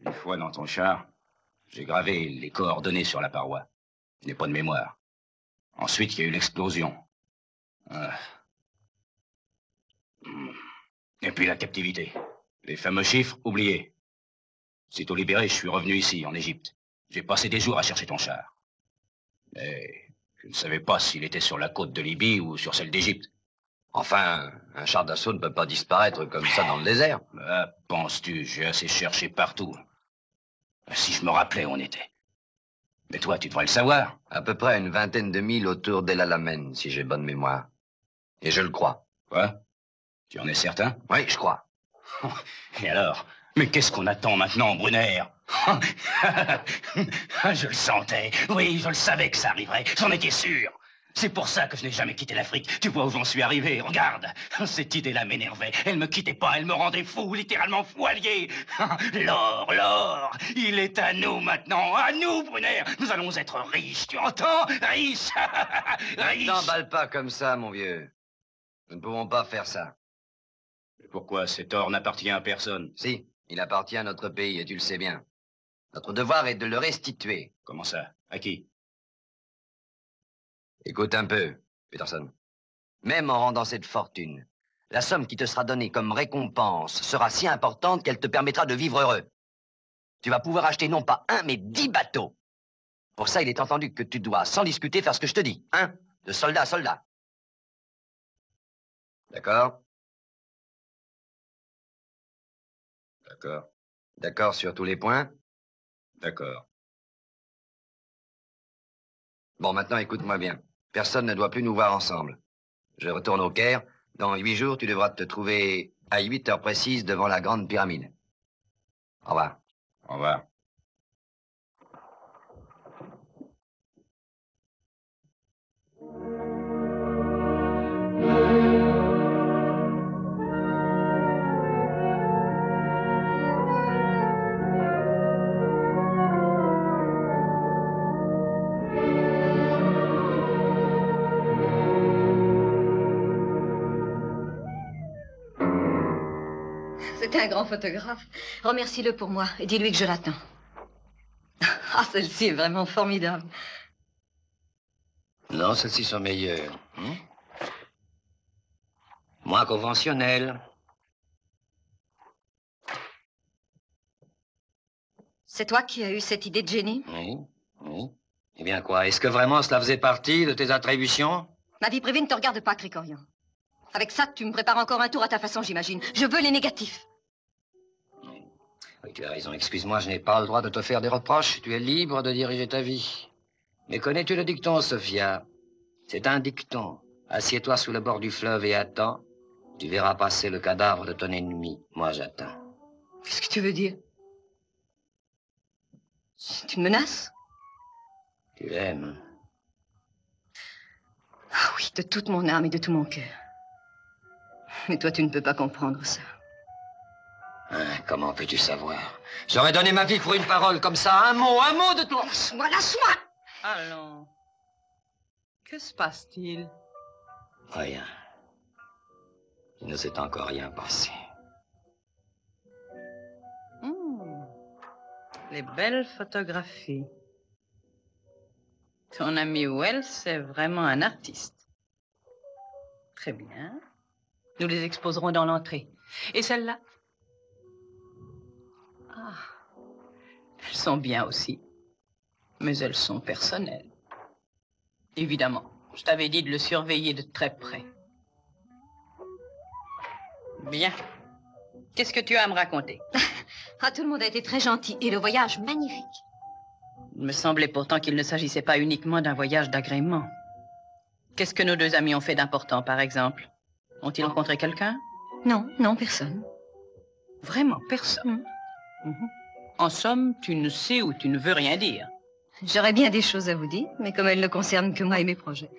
Une fois dans ton char, j'ai gravé les coordonnées sur la paroi. Je n'ai pas de mémoire. Ensuite, il y a eu l'explosion. Et puis la captivité. Les fameux chiffres oubliés. Sitôt libéré, je suis revenu ici, en Égypte. J'ai passé des jours à chercher ton char. Mais je ne savais pas s'il était sur la côte de Libye ou sur celle d'Égypte. Enfin, un char d'assaut ne peut pas disparaître comme ça dans le désert. Penses-tu, j'ai assez cherché partout. Si je me rappelais où on était. Mais toi, tu devrais le savoir. À peu près une 20aine de milles autour d'El Alamein, si j'ai bonne mémoire. Et je le crois. Quoi? Tu en es certain? Oui, je crois. Et alors? Mais qu'est-ce qu'on attend maintenant, Brunner? Je le sentais. Oui, je le savais que ça arriverait. J'en étais sûr. C'est pour ça que je n'ai jamais quitté l'Afrique. Tu vois où j'en suis arrivé, regarde. Cette idée-là m'énervait. Elle me quittait pas, elle me rendait fou, littéralement fou allié. L'or, il est à nous maintenant. À nous, Brunner. Nous allons être riches, tu entends? Riches. Ne t'emballe pas comme ça, mon vieux. Nous ne pouvons pas faire ça. Pourquoi cet or n'appartient à personne? Si, il appartient à notre pays, et tu le sais bien. Notre devoir est de le restituer. Comment ça? À qui? Écoute un peu, Peterson. Même en rendant cette fortune, la somme qui te sera donnée comme récompense sera si importante qu'elle te permettra de vivre heureux. Tu vas pouvoir acheter non pas 1, mais 10 bateaux. Pour ça, il est entendu que tu dois, sans discuter, faire ce que je te dis. Hein? De soldat à soldat. D'accord? D'accord. D'accord sur tous les points? D'accord. Bon, maintenant, écoute-moi bien. Personne ne doit plus nous voir ensemble. Je retourne au Caire. Dans 8 jours, tu devras te trouver à 8 heures précises devant la grande pyramide. Au revoir. Au revoir. C'est un grand photographe. Remercie-le pour moi et dis-lui que je l'attends. Ah, celle-ci est vraiment formidable. Non, celles-ci sont meilleures. Moins conventionnelles. C'est toi qui as eu cette idée de génie? Oui, oui. Eh bien quoi, est-ce que vraiment cela faisait partie de tes attributions? Ma vie privée ne te regarde pas, Krikorian. Avec ça, tu me prépares encore un tour à ta façon, j'imagine. Je veux les négatifs. Oui, tu as raison. Excuse-moi, je n'ai pas le droit de te faire des reproches. Tu es libre de diriger ta vie. Mais connais-tu le dicton, Sophia? C'est un dicton. Assieds-toi sous le bord du fleuve et attends. Tu verras passer le cadavre de ton ennemi. Moi, j'attends. Qu'est-ce que tu veux dire? C'est une menace? Tu l'aimes. Ah oui, de toute mon âme et de tout mon cœur. Mais toi, tu ne peux pas comprendre ça. Hein, comment peux-tu savoir? J'aurais donné ma vie pour une parole comme ça, un mot de toi. Laisse-moi, laisse-moi! Allons. Que se passe-t-il? Rien. Il ne s'est encore rien passé. Les belles photographies. Ton ami Wells est vraiment un artiste. Très bien. Nous les exposerons dans l'entrée. Et celles-là? Ah, elles sont bien aussi. Mais elles sont personnelles. Évidemment, je t'avais dit de le surveiller de très près. Bien. Qu'est-ce que tu as à me raconter? Ah, tout le monde a été très gentil. Et le voyage, magnifique. Il me semblait pourtant qu'il ne s'agissait pas uniquement d'un voyage d'agrément. Qu'est-ce que nos deux amis ont fait d'important, par exemple? Ont-ils rencontré quelqu'un? Non, non, personne. Vraiment, personne? En somme, tu ne sais ou tu ne veux rien dire. J'aurais bien des choses à vous dire, mais comme elles ne concernent que moi et mes projets.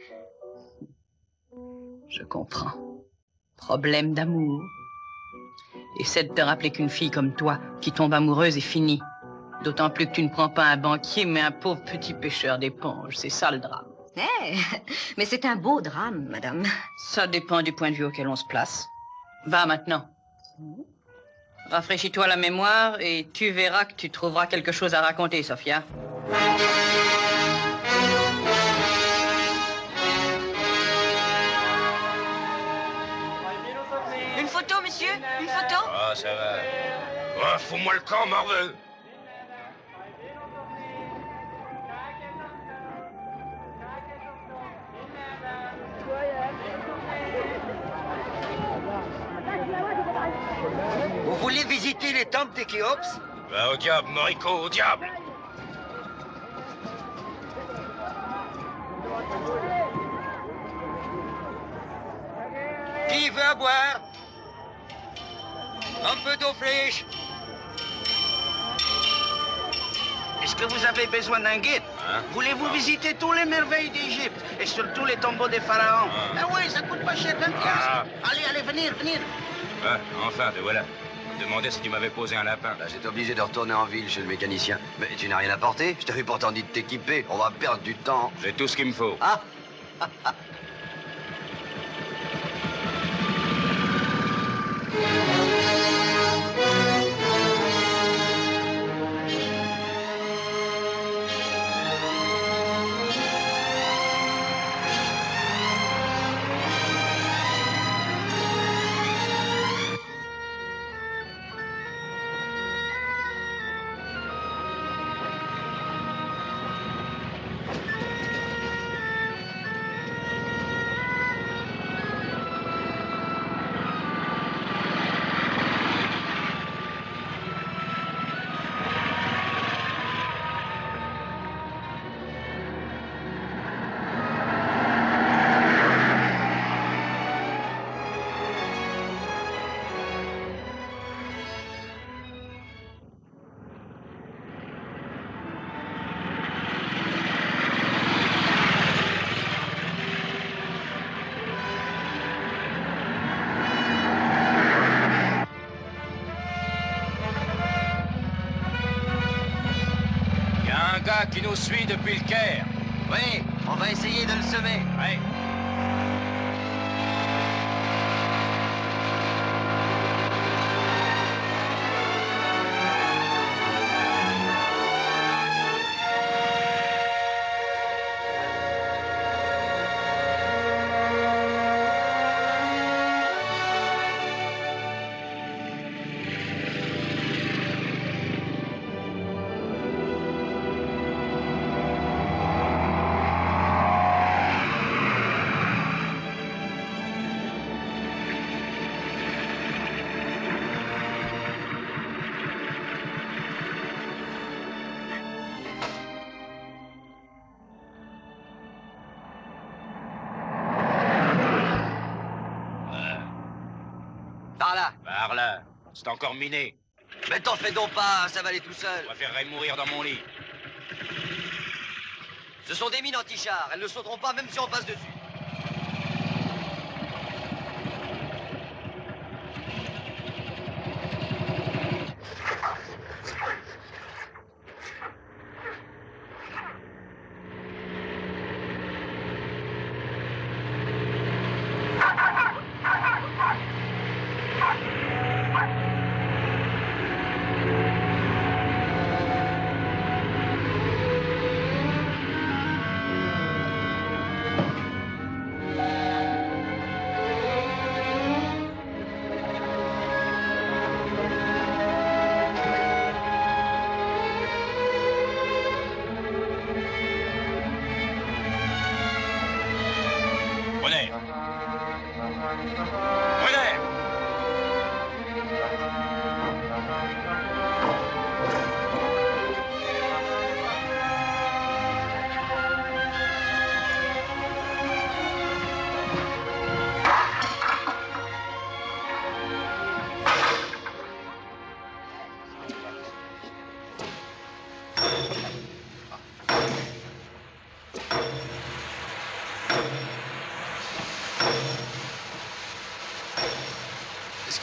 Je comprends. Problème d'amour. Essaie de te rappeler qu'une fille comme toi, qui tombe amoureuse, est finie. D'autant plus que tu ne prends pas un banquier, mais un pauvre petit pêcheur d'éponges. C'est ça le drame. Eh, mais c'est un beau drame, madame. Ça dépend du point de vue auquel on se place. Va maintenant. Rafraîchis-toi la mémoire et tu verras que tu trouveras quelque chose à raconter, Sophia. Une photo, monsieur? Une photo? Oh, ça va. Oh, fous-moi le camp, morveux. Vous voulez visiter les temples des Khéops? Va au diable, Morico, au diable. Qui veut à boire? Un peu d'eau fraîche. Est-ce que vous avez besoin d'un guide? Voulez-vous visiter tous les merveilles d'Égypte et surtout les tombeaux des pharaons? Ah oui, ça coûte pas cher, 20 piastres. Allez, allez, venez. Ah, enfin, te voilà. Je me demandais si tu m'avais posé un lapin. Là, j'étais obligé de retourner en ville chez le mécanicien. Mais tu n'as rien apporté? Je t'avais pourtant dit de t'équiper. On va perdre du temps. J'ai tout ce qu'il me faut. Ah. Qui nous suit depuis le Caire. Oui, on va essayer de le semer. Ouais. Par là. C'est encore miné. Mais t'en fais donc pas, ça va aller tout seul. Je préférerais mourir dans mon lit. Ce sont des mines anti-chars. Elles ne sauteront pas même si on passe dessus.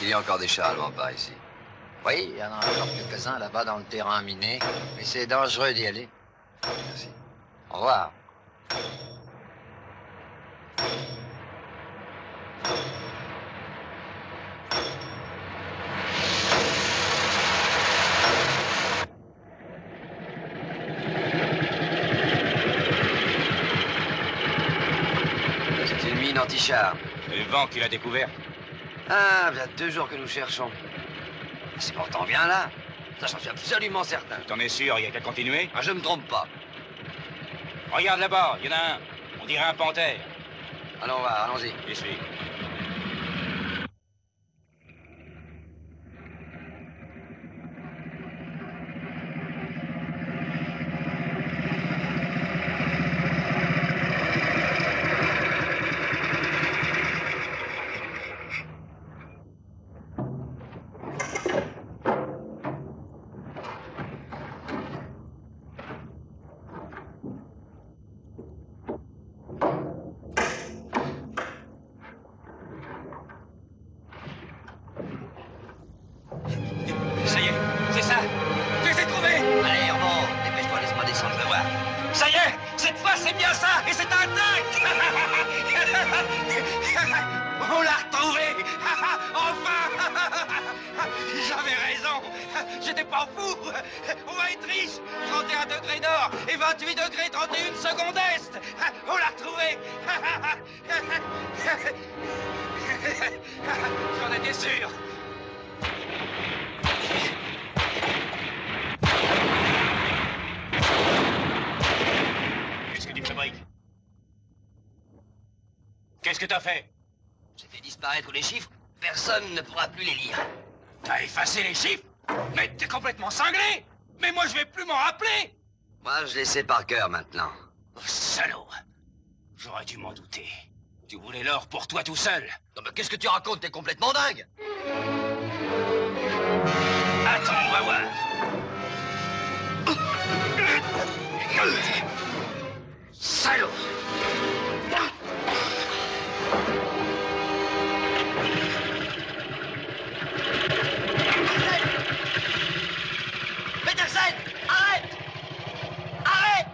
Il y a encore des chars allemands par ici. Oui, il y en a encore quelques-uns là-bas dans le terrain miné, mais c'est dangereux d'y aller. Merci. Au revoir. C'est une mine anti-char. C'est le vent qui l'a découvert. Ah, il y a 2 jours que nous cherchons. C'est pourtant bien là. Ça, j'en suis absolument certain. T'en es sûr, il y a qu'à continuer? Ah, je me trompe pas. Regarde là-bas, il y en a un. On dirait un panthère. Allons voir, allons-y. J'y suis. On l'a retrouvé. Enfin. J'avais raison. J'étais pas fou. On va être riche. 31 degrés nord et 28 degrés 31 secondes est. On l'a retrouvé. J'en étais sûr. Qu'est-ce que tu fabriques? Qu'est-ce que t'as fait? J'ai fait disparaître les chiffres. Personne ne pourra plus les lire. T'as effacé les chiffres? Mais t'es complètement cinglé. Mais moi, je vais plus m'en rappeler. Moi, je les sais par cœur maintenant. Oh, salaud. J'aurais dû m'en douter. Tu voulais l'or pour toi tout seul. Non, mais qu'est-ce que tu racontes? T'es complètement dingue. Attends, on va voir. Salaud. Petersen, arrête! Arrête!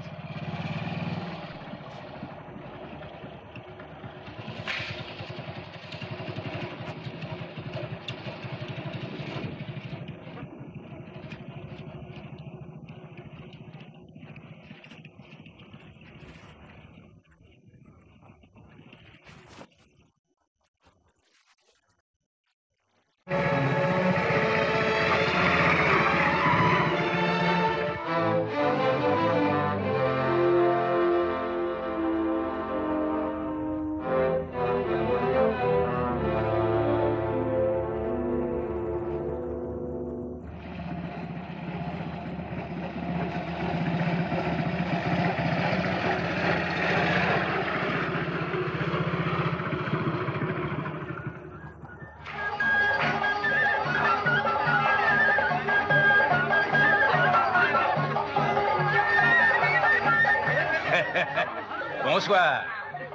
Bonsoir.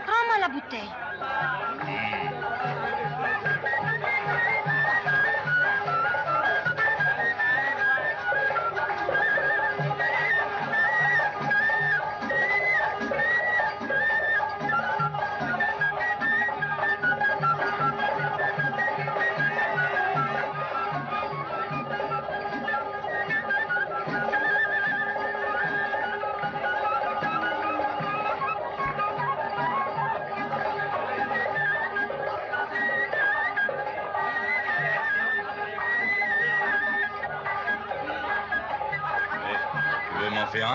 Rends-moi la bouteille.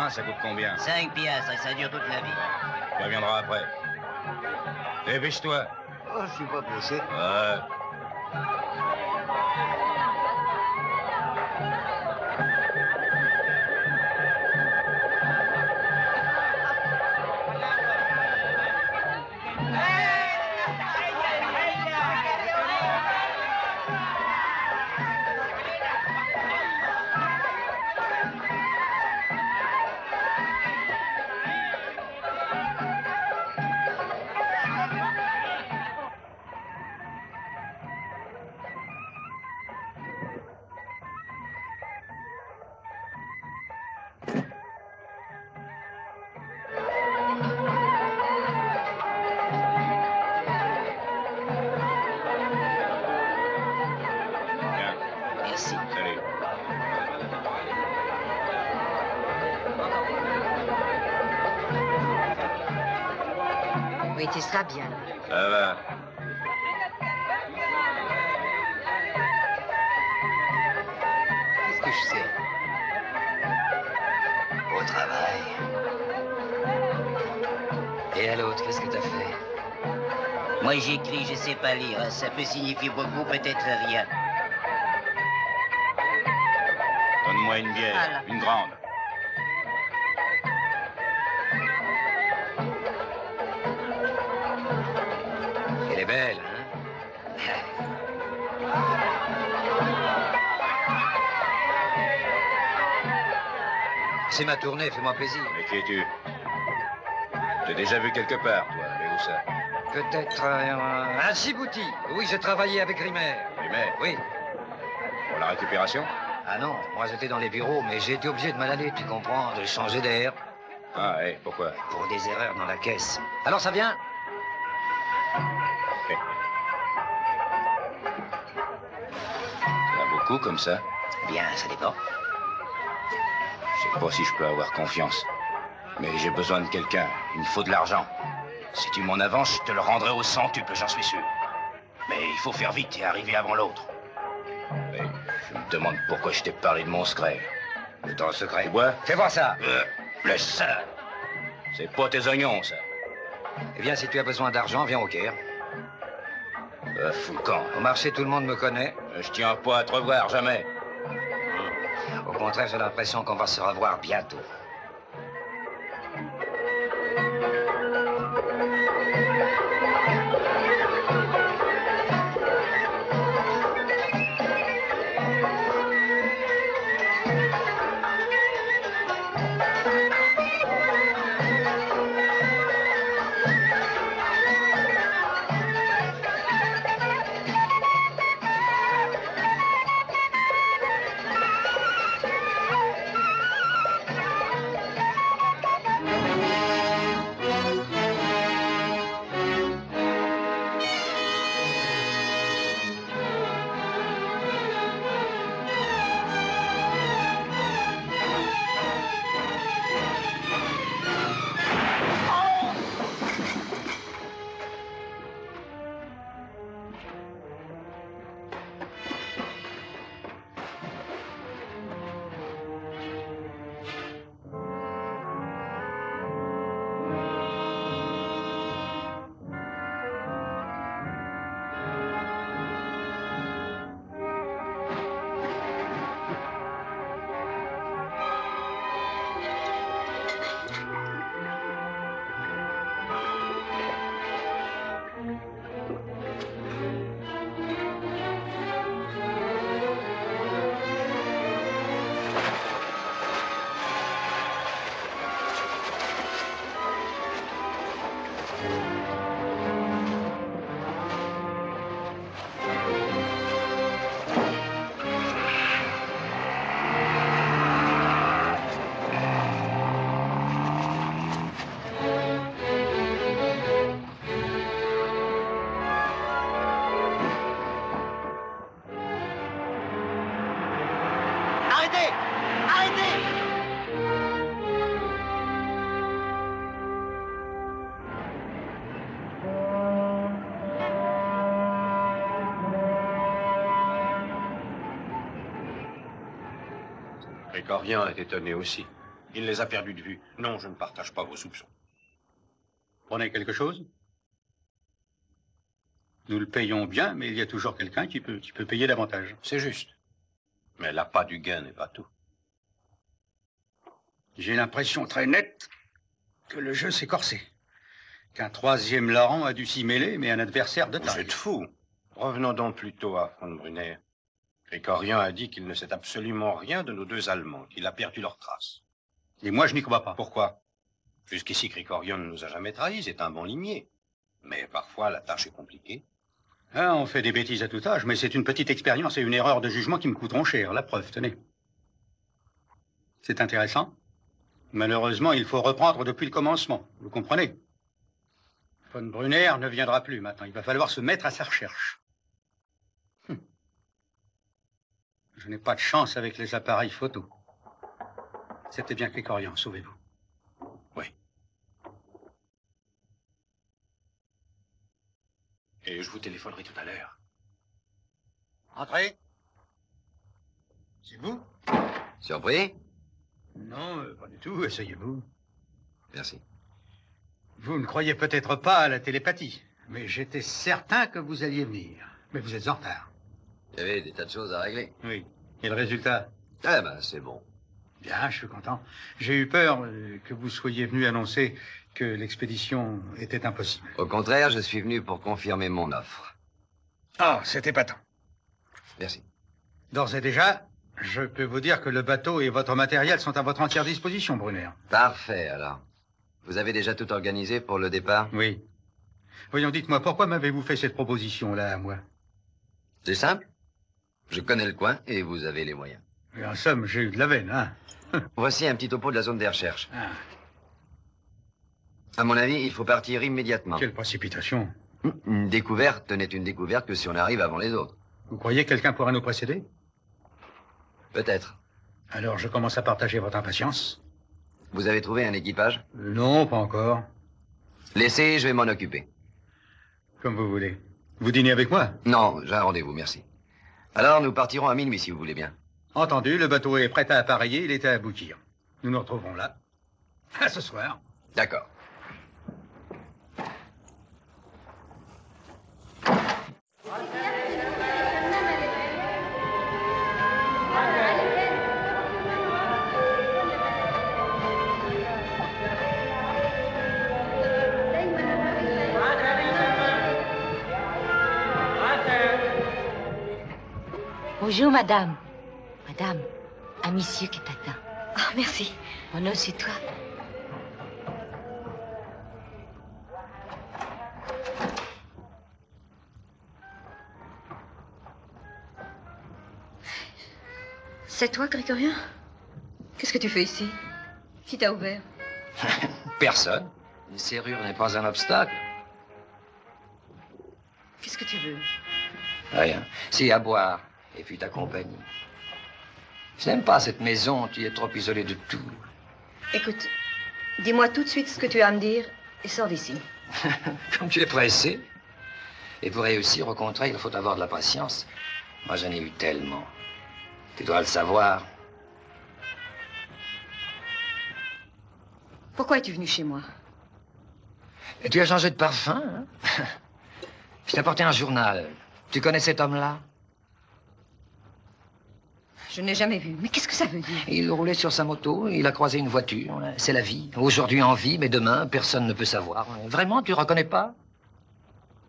Ça coûte combien? 5 piastres et ça dure toute la vie. Tu reviendras après. Dépêche-toi. Oh, je suis pas pressé. Ouais. Merci. Salut. Oui, tu seras bien. Ça va. Qu'est-ce que je sais? Au travail. Et à l'autre, qu'est-ce que t'as fait? Moi, j'écris, je sais pas lire. Ça peut signifier beaucoup, peut-être rien. Donne-moi une bière, Voilà. une grande. Elle est belle, hein? C'est ma tournée, fais-moi plaisir. Mais qui es-tu? T'as déjà vu quelque part, toi, mais où ça? Peut-être à Djibouti. Oui, j'ai travaillé avec Rimer. Rimer? Oui. Pour la récupération? Ah non, moi j'étais dans les bureaux, mais j'ai été obligé de m'en aller, tu comprends, de changer d'air. Ah, ouais, pourquoi? Pour des erreurs dans la caisse. Alors ça vient? Ça a beaucoup comme ça? Bien, ça dépend. Je sais pas si je peux avoir confiance. Mais j'ai besoin de quelqu'un. Il me faut de l'argent. Si tu m'en avances, je te le rendrai au centuple, j'en suis sûr. Mais il faut faire vite et arriver avant l'autre. Mais je me demande pourquoi je t'ai parlé de mon secret. De ton secret. Tu bois? Fais voir ça. Laisse ça. C'est pas tes oignons, ça. Eh bien, si tu as besoin d'argent, viens au Caire. Fous le camp. Au marché, tout le monde me connaît. Je tiens pas à te revoir, jamais. Au contraire, j'ai l'impression qu'on va se revoir bientôt. Arrêtez! Arrêtez! Grégorien est étonné aussi. Il les a perdus de vue. Non, je ne partage pas vos soupçons. Prenez quelque chose? Nous le payons bien, mais il y a toujours quelqu'un qui peut payer davantage. C'est juste. Mais l'appât du gain n'est pas tout. J'ai l'impression très nette que le jeu s'est corsé. Qu'un troisième larron a dû s'y mêler, mais un adversaire de taille. Vous êtes fou. Revenons donc plutôt à von Brunner. Grégorien a dit qu'il ne sait absolument rien de nos deux Allemands, qu'il a perdu leur trace. Et moi, je n'y crois pas. Pourquoi? Jusqu'ici, Grégorien ne nous a jamais trahis, c'est un bon limier. Mais parfois, la tâche est compliquée. Ah, on fait des bêtises à tout âge, mais c'est une petite expérience et une erreur de jugement qui me coûteront cher. La preuve, tenez. C'est intéressant. Malheureusement, il faut reprendre depuis le commencement. Vous comprenez? Von Brunner ne viendra plus maintenant. Il va falloir se mettre à sa recherche. Je n'ai pas de chance avec les appareils photo. C'était bien Grégorien, sauvez-vous. Oui. Et je vous téléphonerai tout à l'heure. Entrez. C'est vous? Surpris? Non, pas du tout. Essayez-vous. Merci. Vous ne croyez peut-être pas à la télépathie, mais j'étais certain que vous alliez venir. Mais vous êtes en retard. Il y avait des tas de choses à régler. Oui. Et le résultat? Eh ben, c'est bon. Bien, je suis content. J'ai eu peur que vous soyez venu annoncer que l'expédition était impossible. Au contraire, je suis venu pour confirmer mon offre. Ah, c'était épatant. Merci. D'ores et déjà, je peux vous dire que le bateau et votre matériel sont à votre entière disposition, Brunner. Parfait, alors. Vous avez déjà tout organisé pour le départ? Oui. Voyons, dites-moi, pourquoi m'avez-vous fait cette proposition-là à moi? C'est simple. Je connais le coin et vous avez les moyens. Et en somme, j'ai eu de la veine, hein? Voici un petit topo de la zone des recherches. Ah. À mon avis, il faut partir immédiatement. Quelle précipitation. Une découverte n'est une découverte que si on arrive avant les autres. Vous croyez que quelqu'un pourrait nous précéder? Peut-être. Alors, je commence à partager votre impatience. Vous avez trouvé un équipage? Non, pas encore. Laissez, je vais m'en occuper. Comme vous voulez. Vous dînez avec moi? Non, j'ai un rendez-vous, merci. Alors, nous partirons à minuit, si vous voulez bien. Entendu, le bateau est prêt à appareiller, il est à aboutir. Nous nous retrouverons là. À ce soir. D'accord. Bonjour, madame. Madame, un monsieur qui t'attend. Ah, merci. Mon nom, c'est toi. C'est toi, Grégorien? Qu'est-ce que tu fais ici? Qui t'a ouvert? Personne. Une serrure n'est pas un obstacle. Qu'est-ce que tu veux? Rien. Si, à boire. Et puis ta compagnie. Je n'aime pas cette maison, tu es trop isolé de tout. Écoute, dis-moi tout de suite ce que tu as à me dire et sors d'ici. Comme tu es pressé. Et pour réussir, au contraire, il faut avoir de la patience. Moi, j'en ai eu tellement. Tu dois le savoir. Pourquoi es-tu venu chez moi? Et tu as changé de parfum, hein? Je t'ai apporté un journal. Tu connais cet homme-là? Je ne l'ai jamais vu. Mais qu'est-ce que ça veut dire? Il roulait sur sa moto, il a croisé une voiture. C'est la vie. Aujourd'hui en vie, mais demain, personne ne peut savoir. Vraiment, tu reconnais pas?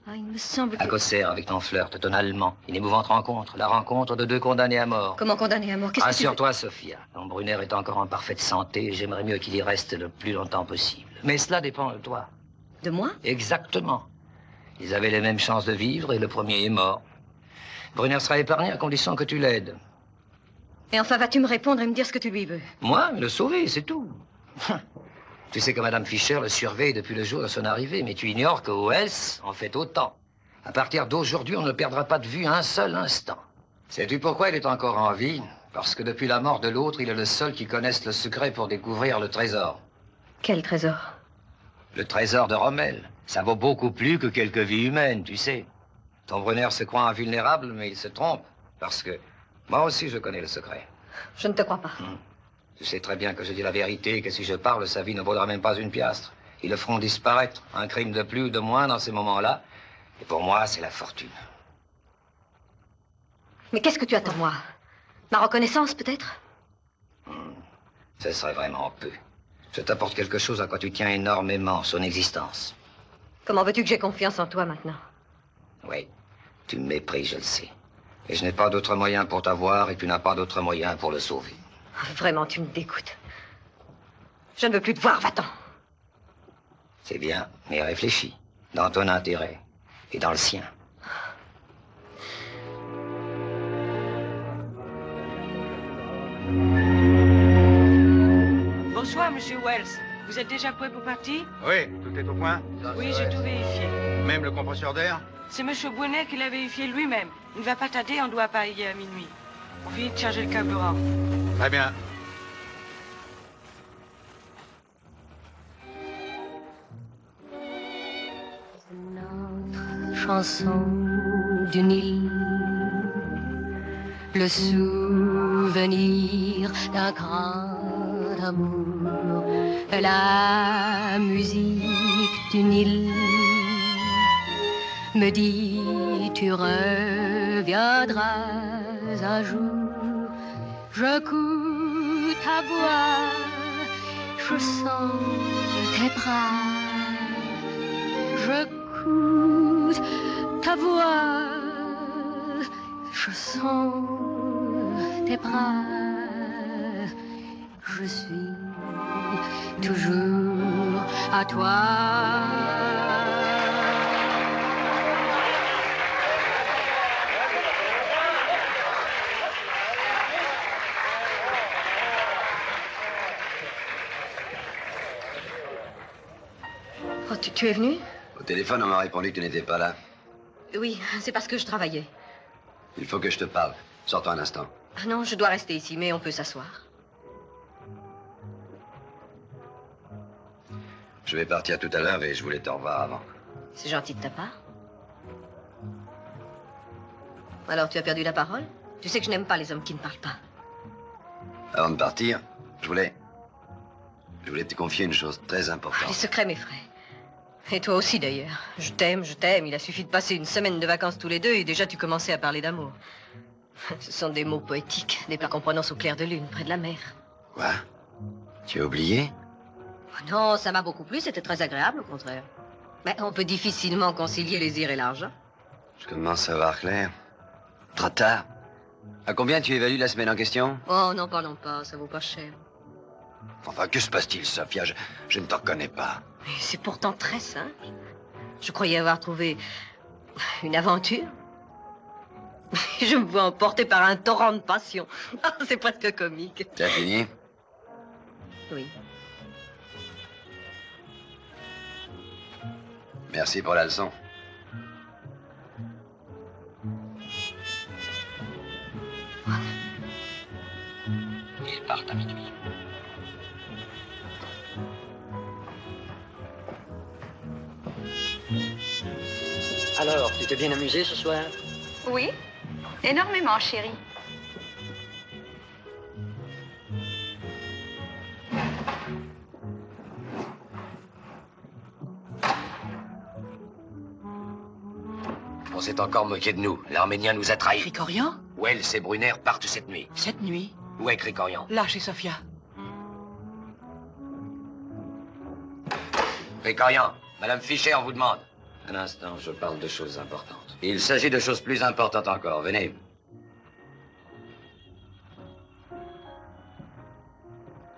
Ah, il me semble que... À quoi sert avec ton flirt, ton allemand? Une émouvante rencontre. La rencontre de deux condamnés à mort. Comment condamné à mort? Qu'est-ce que tu veux? Rassure-toi, Sophia. Ton Brunner est encore en parfaite santé. J'aimerais mieux qu'il y reste le plus longtemps possible. Mais cela dépend de toi. De moi? Exactement. Ils avaient les mêmes chances de vivre et le premier est mort. Brunner sera épargné à condition que tu l'aides. Et enfin, vas-tu me répondre et me dire ce que tu lui veux? Moi, le sauver, c'est tout. Tu sais que Madame Fischer le surveille depuis le jour de son arrivée, mais tu ignores qu'au Wells, on fait autant. À partir d'aujourd'hui, on ne perdra pas de vue un seul instant. Sais-tu pourquoi il est encore en vie? Parce que depuis la mort de l'autre, il est le seul qui connaisse le secret pour découvrir le trésor. Quel trésor? Le trésor de Rommel. Ça vaut beaucoup plus que quelques vies humaines, tu sais. Ton Brunner se croit invulnérable, mais il se trompe. Parce que moi aussi, je connais le secret. Je ne te crois pas. Tu sais très bien que je dis la vérité, que si je parle, sa vie ne vaudra même pas une piastre. Ils le feront disparaître. Un crime de plus ou de moins dans ces moments-là. Et pour moi, c'est la fortune. Mais qu'est-ce que tu attends, moi? Ma reconnaissance, peut-être? Ce serait vraiment peu. Je t'apporte quelque chose à quoi tu tiens énormément, son existence. Comment veux-tu que j'aie confiance en toi, maintenant? Oui, tu me méprises, je le sais. Et je n'ai pas d'autre moyen pour t'avoir, et tu n'as pas d'autre moyen pour le sauver. Vraiment, tu me dégoûtes. Je ne veux plus te voir, va-t'en. C'est bien, mais réfléchis. Dans ton intérêt. Et dans le sien. Bonsoir, monsieur Wells. Vous êtes déjà prêt pour partir? Oui, tout est au point. Oui, j'ai tout vérifié. Même le compresseur d'air? C'est monsieur Brunner qui l'a vérifié lui-même. Il ne va pas tarder, on doit appareiller à minuit. On finit de charger le carburant. Très bien. Chanson d'une île, le souvenir d'un grand amour, la musique d'une île me dit tu reviendras un jour. J'écoute ta voix, je sens tes bras, j'écoute ta voix, je sens tes bras, je suis toujours à toi. Oh, tu es venu? Au téléphone, on m'a répondu que tu n'étais pas là. Oui, c'est parce que je travaillais. Il faut que je te parle. Sors-toi un instant. Ah non, je dois rester ici, mais on peut s'asseoir. Je vais partir tout à l'heure et je voulais te revoir avant. C'est gentil de ta part. Alors, tu as perdu la parole? Tu sais que je n'aime pas les hommes qui ne parlent pas. Avant de partir, je voulais te confier une chose très importante. Les secrets m'effraient. Et toi aussi, d'ailleurs. Je t'aime, je t'aime. Il a suffi de passer une semaine de vacances tous les deux et déjà tu commençais à parler d'amour. Ce sont des mots poétiques, des plats qu'on prononce au clair de lune, près de la mer. Quoi? Tu as oublié? Oh non, ça m'a beaucoup plu, c'était très agréable, au contraire. Mais on peut difficilement concilier les ires et l'argent. Je commence à voir clair. Trop tard. À combien tu évalues la semaine en question? Oh, n'en parlons pas, ça vaut pas cher. Enfin, que se passe-t-il, Sophia? Je ne te reconnais pas. Mais c'est pourtant très simple. Je croyais avoir trouvé une aventure. Je me vois emportée par un torrent de passion. C'est presque comique. T'as fini? Oui. Merci pour la leçon. Ils partent à minuit. Alors, tu t'es bien amusé ce soir? Oui, énormément, chérie. On s'est encore moqué de nous. L'Arménien nous a trahis. Krikorian? Wells et Brunner partent cette nuit. Cette nuit? Où est Krikorian? Là, chez Sophia. Krikorian, Madame Fischer, on vous demande. Un instant, je parle de choses importantes. Il s'agit de choses plus importantes encore. Venez.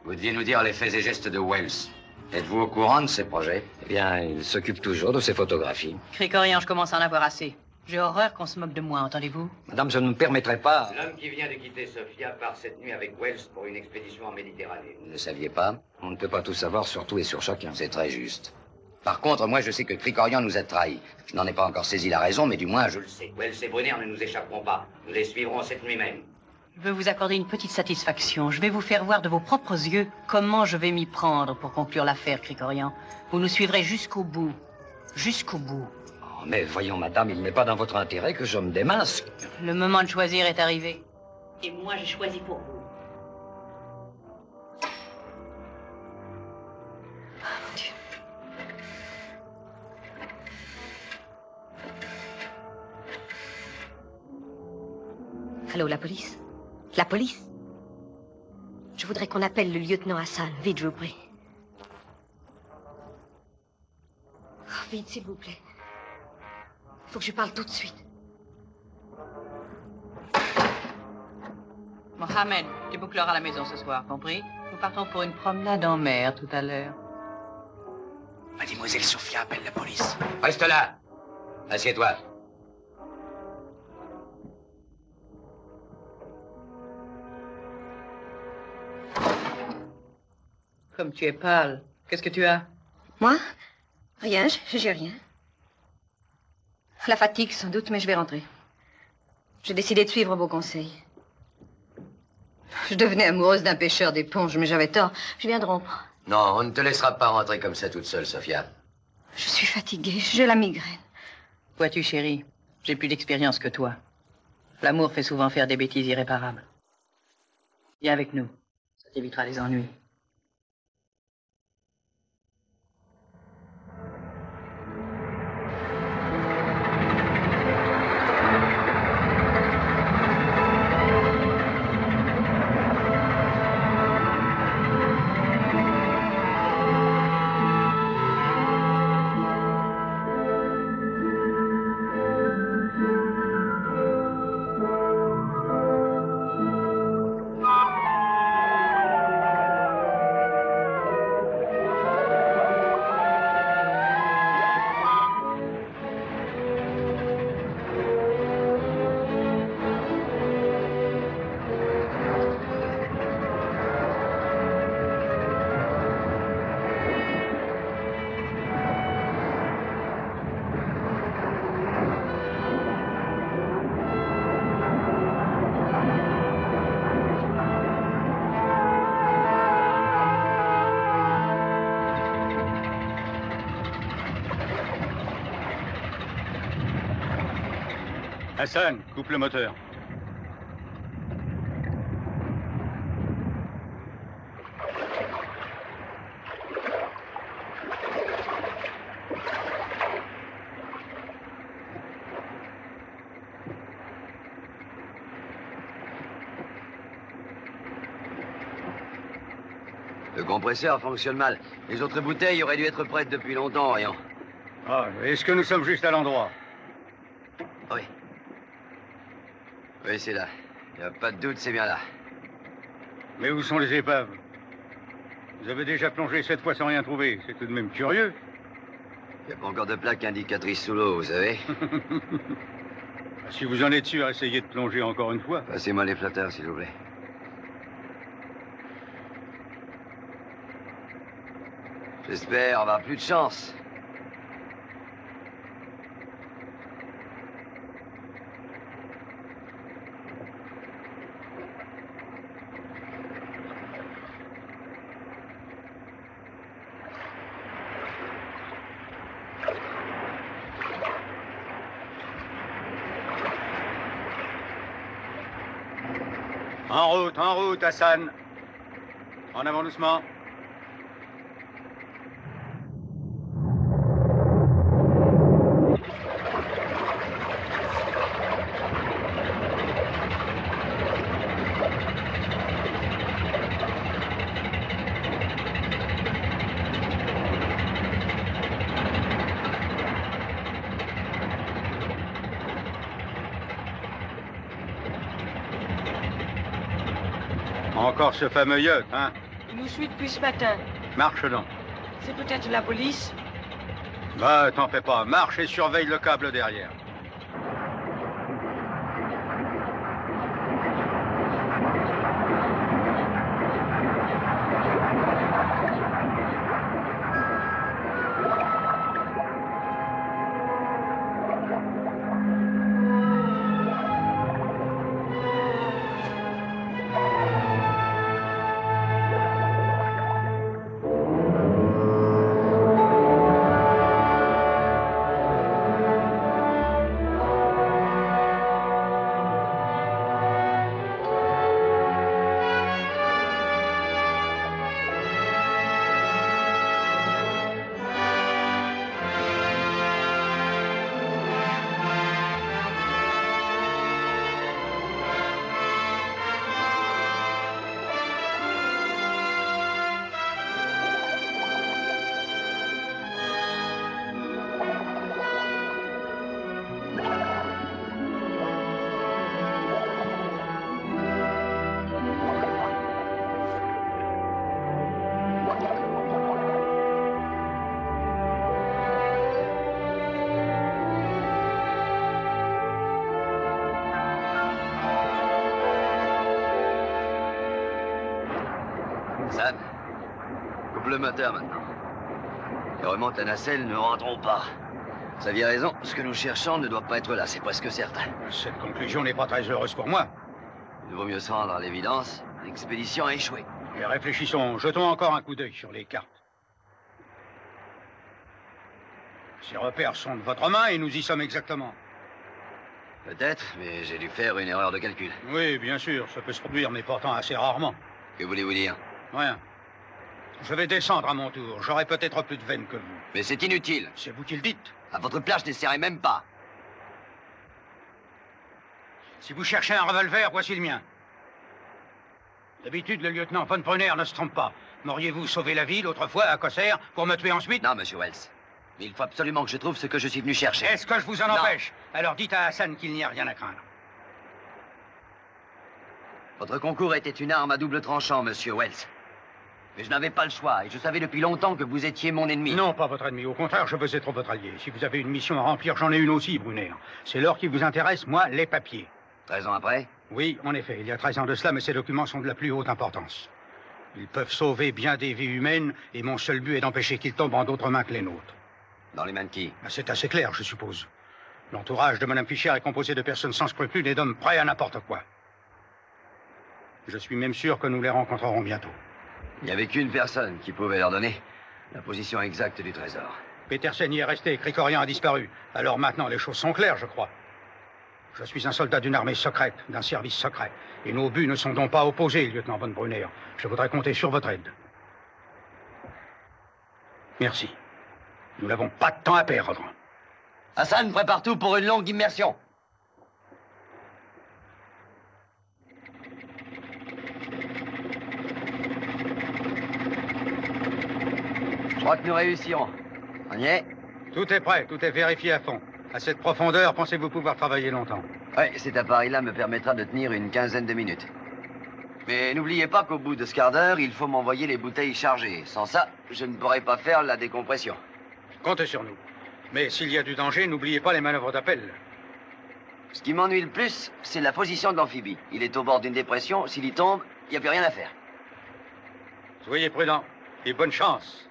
Vous deviez nous dire les faits et gestes de Wells. Êtes-vous au courant de ses projets? Eh bien, il s'occupe toujours de ses photographies. Krikorian, je commence à en avoir assez. J'ai horreur qu'on se moque de moi, entendez-vous? Madame, je ne me permettrai pas... L'homme qui vient de quitter Sofia part cette nuit avec Wells pour une expédition en Méditerranée. Vous ne le saviez pas? On ne peut pas tout savoir sur tout et sur chacun. C'est très juste. Par contre, moi, je sais que Krikorian nous a trahis. Je n'en ai pas encore saisi la raison, mais du moins, je le sais. Wells et Brunner ne nous échapperont pas. Nous les suivrons cette nuit même. Je veux vous accorder une petite satisfaction. Je vais vous faire voir de vos propres yeux comment je vais m'y prendre pour conclure l'affaire, Krikorian. Vous nous suivrez jusqu'au bout. Jusqu'au bout. Oh, mais voyons, madame, il n'est pas dans votre intérêt que je me démasque. Le moment de choisir est arrivé. Et moi, j'ai choisi pour vous. Ah, mon Dieu. Allô, la police? La police? Je voudrais qu'on appelle le lieutenant Hassan. Vite, je vous prie. Oh, vite, s'il vous plaît. Faut que je parle tout de suite. Mohamed, tu boucleras à la maison ce soir, compris? Nous partons pour une promenade en mer tout à l'heure. Mademoiselle Sophia appelle la police. Reste là. Assieds-toi. Comme tu es pâle, qu'est-ce que tu as? Moi? Rien, j'ai rien. La fatigue, sans doute, mais je vais rentrer. J'ai décidé de suivre vos conseils. Je devenais amoureuse d'un pêcheur d'éponges, mais j'avais tort. Je viens de rompre. Non, on ne te laissera pas rentrer comme ça toute seule, Sophia. Je suis fatiguée, j'ai la migraine. Vois-tu, chérie, j'ai plus d'expérience que toi. L'amour fait souvent faire des bêtises irréparables. Viens avec nous, ça t'évitera les ennuis. Hassan, coupe le moteur. Le compresseur fonctionne mal. Les autres bouteilles auraient dû être prêtes depuis longtemps, Orion. Ah, est-ce que nous sommes juste à l'endroit? Oui. Oui, c'est là. Il n'y a pas de doute, c'est bien là. Mais où sont les épaves? Vous avez déjà plongé 7 fois sans rien trouver. C'est tout de même curieux. Il n'y a pas encore de plaque indicatrice sous l'eau, vous savez. Si vous en êtes sûr, essayez de plonger encore une fois. Passez-moi les flotteurs, s'il vous plaît. J'espère avoir plus de chance. En route, Hassan. En avant doucement. Encore ce fameux yacht, hein? Il nous suit depuis ce matin. Marche donc. C'est peut-être la police. Bah, t'en fais pas. Marche et surveille le câble derrière. Sam, coupe le moteur maintenant. Et remonte à nacelle, ne rentrons pas. Vous aviez raison, ce que nous cherchons ne doit pas être là, c'est presque certain. Cette conclusion n'est pas très heureuse pour moi. Il vaut mieux se rendre à l'évidence. L'expédition a échoué. Et réfléchissons, jetons encore un coup d'œil sur les cartes. Ces repères sont de votre main et nous y sommes exactement. Peut-être, mais j'ai dû faire une erreur de calcul. Oui, bien sûr, ça peut se produire, mais pourtant assez rarement. Que voulez-vous dire? Rien. Je vais descendre à mon tour. J'aurai peut-être plus de veine que vous. Mais c'est inutile. C'est vous qui le dites. À votre place, je n'essaierai même pas. Si vous cherchez un revolver, voici le mien. D'habitude, le lieutenant von Brunner ne se trompe pas. M'auriez-vous sauvé la vie l'autre fois à Cosser pour me tuer ensuite? Non, monsieur Wells. Mais il faut absolument que je trouve ce que je suis venu chercher. Est-ce que je vous en empêche? Alors dites à Hassan qu'il n'y a rien à craindre. Votre concours était une arme à double tranchant, monsieur Wells. Mais je n'avais pas le choix, et je savais depuis longtemps que vous étiez mon ennemi. Non, pas votre ennemi. Au contraire, je veux être votre allié. Si vous avez une mission à remplir, j'en ai une aussi, Brunner. C'est l'or qui vous intéresse, moi, les papiers. 13 ans après? Oui, en effet. Il y a 13 ans de cela, mais ces documents sont de la plus haute importance. Ils peuvent sauver bien des vies humaines, et mon seul but est d'empêcher qu'ils tombent en d'autres mains que les nôtres. Dans les mains de qui? C'est assez clair, je suppose. L'entourage de Mme Fischer est composé de personnes sans scrupules et d'hommes prêts à n'importe quoi. Je suis même sûr que nous les rencontrerons bientôt. Il n'y avait qu'une personne qui pouvait leur donner la position exacte du trésor. Petersen y est resté, Krikorian a disparu. Alors maintenant, les choses sont claires, je crois. Je suis un soldat d'une armée secrète, d'un service secret. Et nos buts ne sont donc pas opposés, lieutenant von Brunner. Je voudrais compter sur votre aide. Merci. Nous n'avons pas de temps à perdre. Hassan, prépare tout pour une longue immersion. Je crois que nous réussirons. On y est? Tout est prêt, tout est vérifié à fond. À cette profondeur, pensez-vous pouvoir travailler longtemps? Oui, cet appareil-là me permettra de tenir une quinzaine de minutes. Mais n'oubliez pas qu'au bout de ce quart d'heure, il faut m'envoyer les bouteilles chargées. Sans ça, je ne pourrai pas faire la décompression. Comptez sur nous. Mais s'il y a du danger, n'oubliez pas les manœuvres d'appel. Ce qui m'ennuie le plus, c'est la position de l'amphibie. Il est au bord d'une dépression. S'il y tombe, il n'y a plus rien à faire. Soyez prudents et bonne chance.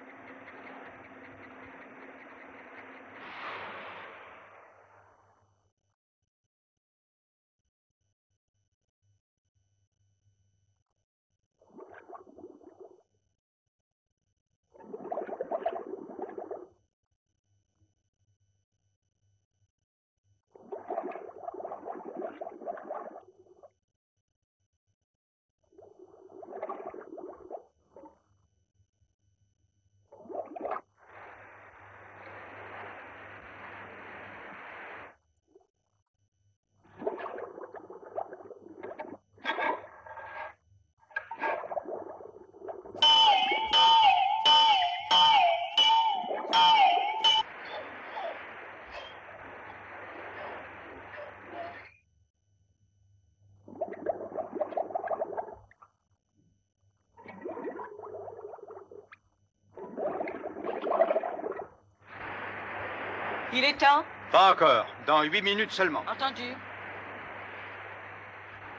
Il est temps? Pas encore. Dans 8 minutes seulement. Entendu.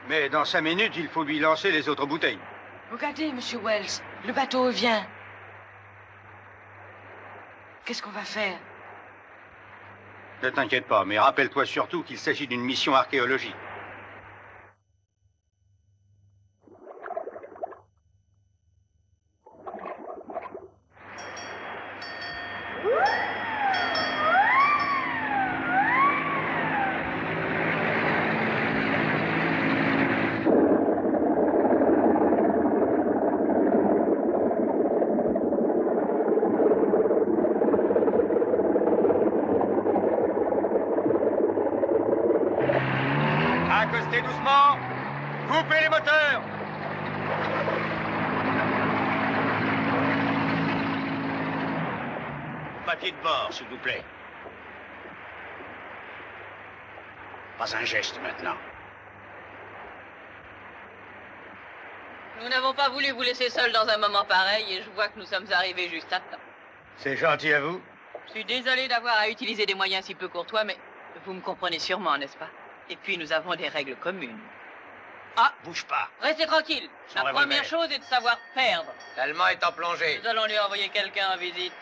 Mais dans 5 minutes, il faut lui lancer les autres bouteilles. Regardez, Monsieur Wells, le bateau vient. Qu'est-ce qu'on va faire? Ne t'inquiète pas, mais rappelle-toi surtout qu'il s'agit d'une mission archéologique. Accostez doucement. Coupez les moteurs. Papier de bord, s'il vous plaît. Pas un geste maintenant. Nous n'avons pas voulu vous laisser seul dans un moment pareil et je vois que nous sommes arrivés juste à temps. C'est gentil à vous. Je suis désolé d'avoir à utiliser des moyens si peu courtois, mais vous me comprenez sûrement, n'est-ce pas? Et puis nous avons des règles communes. Ah, Bouge pas. restez tranquille. La Son première revolver. chose est de savoir perdre. L'Allemand est en plongée. Nous allons lui envoyer quelqu'un en visite.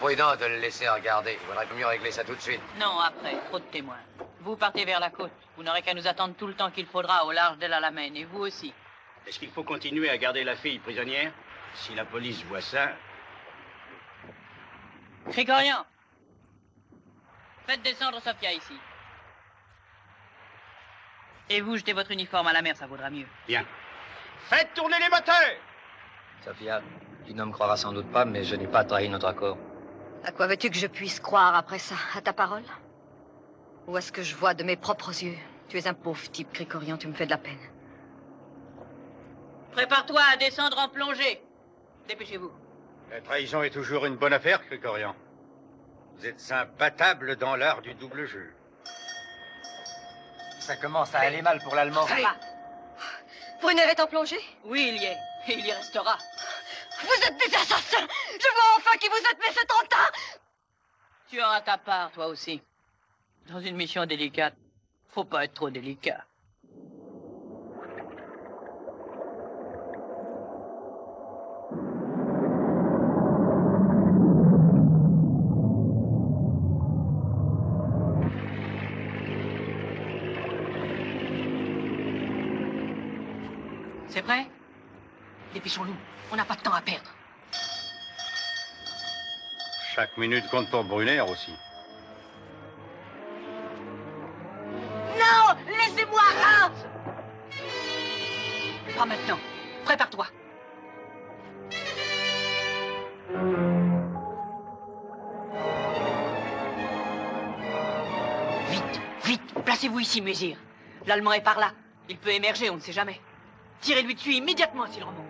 Prudent de le laisser regarder. Il vaudrait mieux régler ça tout de suite. Non, après, trop de témoins. Vous partez vers la côte. Vous n'aurez qu'à nous attendre tout le temps qu'il faudra au large de l'Alamène, et vous aussi. Est-ce qu'il faut continuer à garder la fille prisonnière? Si la police voit ça... Grigorian, faites descendre Sophia ici. Et vous, jetez votre uniforme à la mer, ça vaudra mieux. Bien. Faites tourner les moteurs! Sophia, tu ne me croiras sans doute pas, mais je n'ai pas trahi notre accord. À quoi veux-tu que je puisse croire après ça? À ta parole? Ou est-ce que je vois de mes propres yeux? Tu es un pauvre type, Grigorian, tu me fais de la peine. Prépare-toi à descendre en plongée. Dépêchez-vous. La trahison est toujours une bonne affaire, Grigorian. Vous êtes imbattable dans l'art du double jeu. Ça commence à aller mal pour l'Allemand. Brunner est en plongée? Oui, il y est. Et il y restera. Vous êtes des assassins! Je vois enfin qui vous êtes, mais c'est trop tard! Tu auras ta part, toi aussi. Dans une mission délicate, faut pas être trop délicat. C'est prêt? Dépêchons-nous. On n'a pas de temps à perdre. Chaque minute compte pour Brunner aussi. Non! Laissez-moi! Ah! Pas maintenant. Prépare-toi. Vite, vite. Placez-vous ici, Mésir. L'Allemand est par là. Il peut émerger, on ne sait jamais. Tirez-lui dessus immédiatement s'il remonte.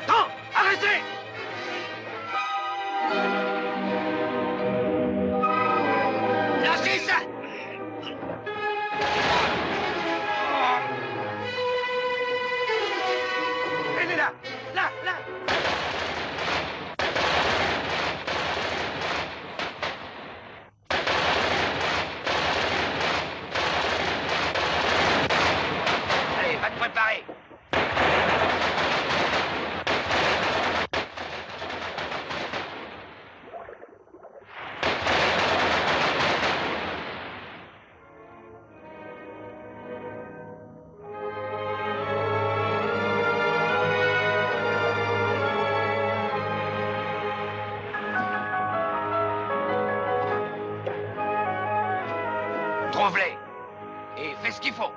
Non! Arrêtez! Lâchez ça! Elle est là! Là! Là! Allez, va te préparer! Trouve-les et fais ce qu'il faut.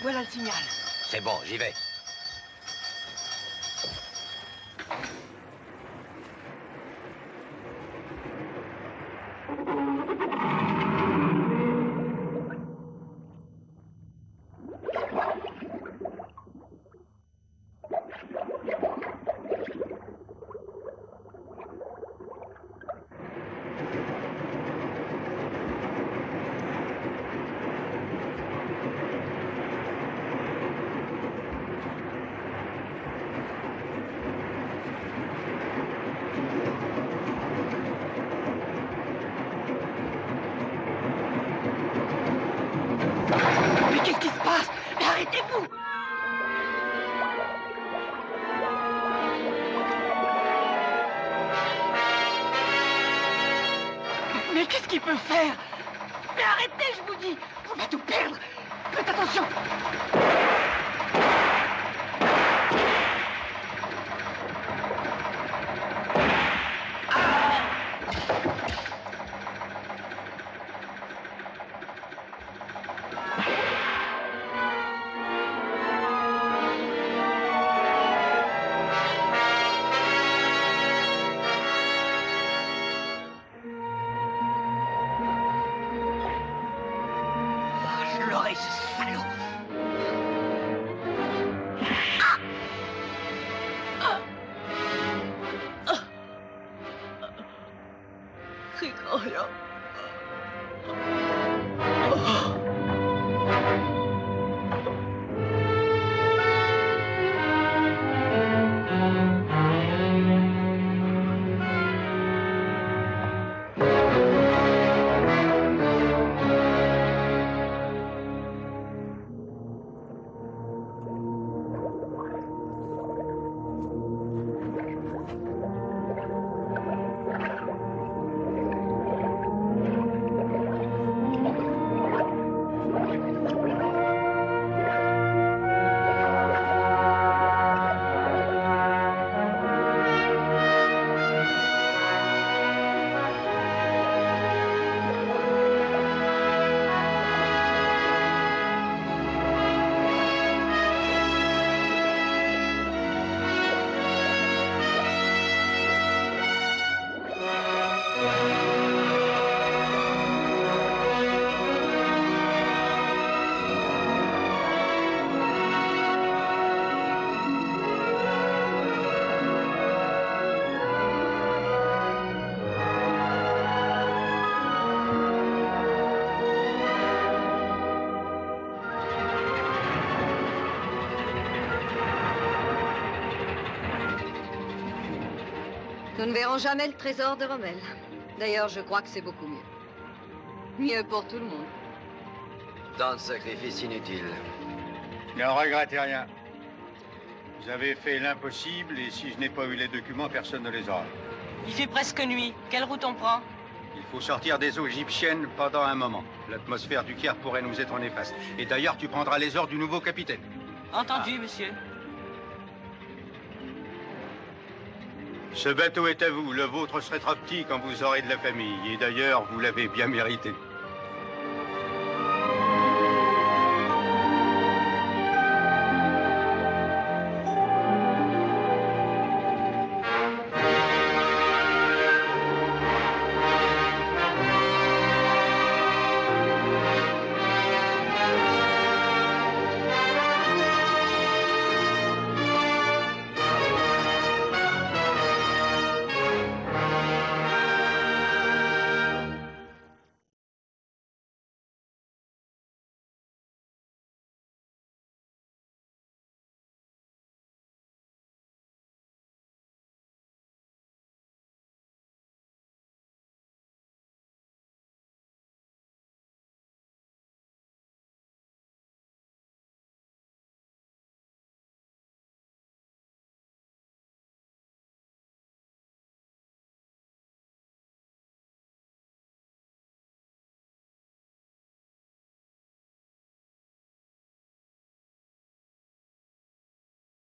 Voilà le signal. C'est bon, j'y vais. Mais qu'est-ce qui se passe? Mais arrêtez-vous! Mais qu'est-ce qu'il peut faire? Mais arrêtez, je vous dis! On va tout perdre! Faites attention! Je l'aurai, ce salaud! Gregorio. Nous ne verrons jamais le trésor de Rommel. D'ailleurs, je crois que c'est beaucoup mieux. Mieux pour tout le monde. Tant de sacrifices inutiles. Ne regrettez rien. Vous avez fait l'impossible et si je n'ai pas eu les documents, personne ne les aura. Il fait presque nuit. Quelle route on prend? Il faut sortir des eaux égyptiennes pendant un moment. L'atmosphère du Caire pourrait nous être néfaste. Et d'ailleurs, tu prendras les ordres du nouveau capitaine. Entendu, monsieur. Ce bateau est à vous. Le vôtre serait trop petit quand vous aurez de la famille. Et d'ailleurs, vous l'avez bien mérité.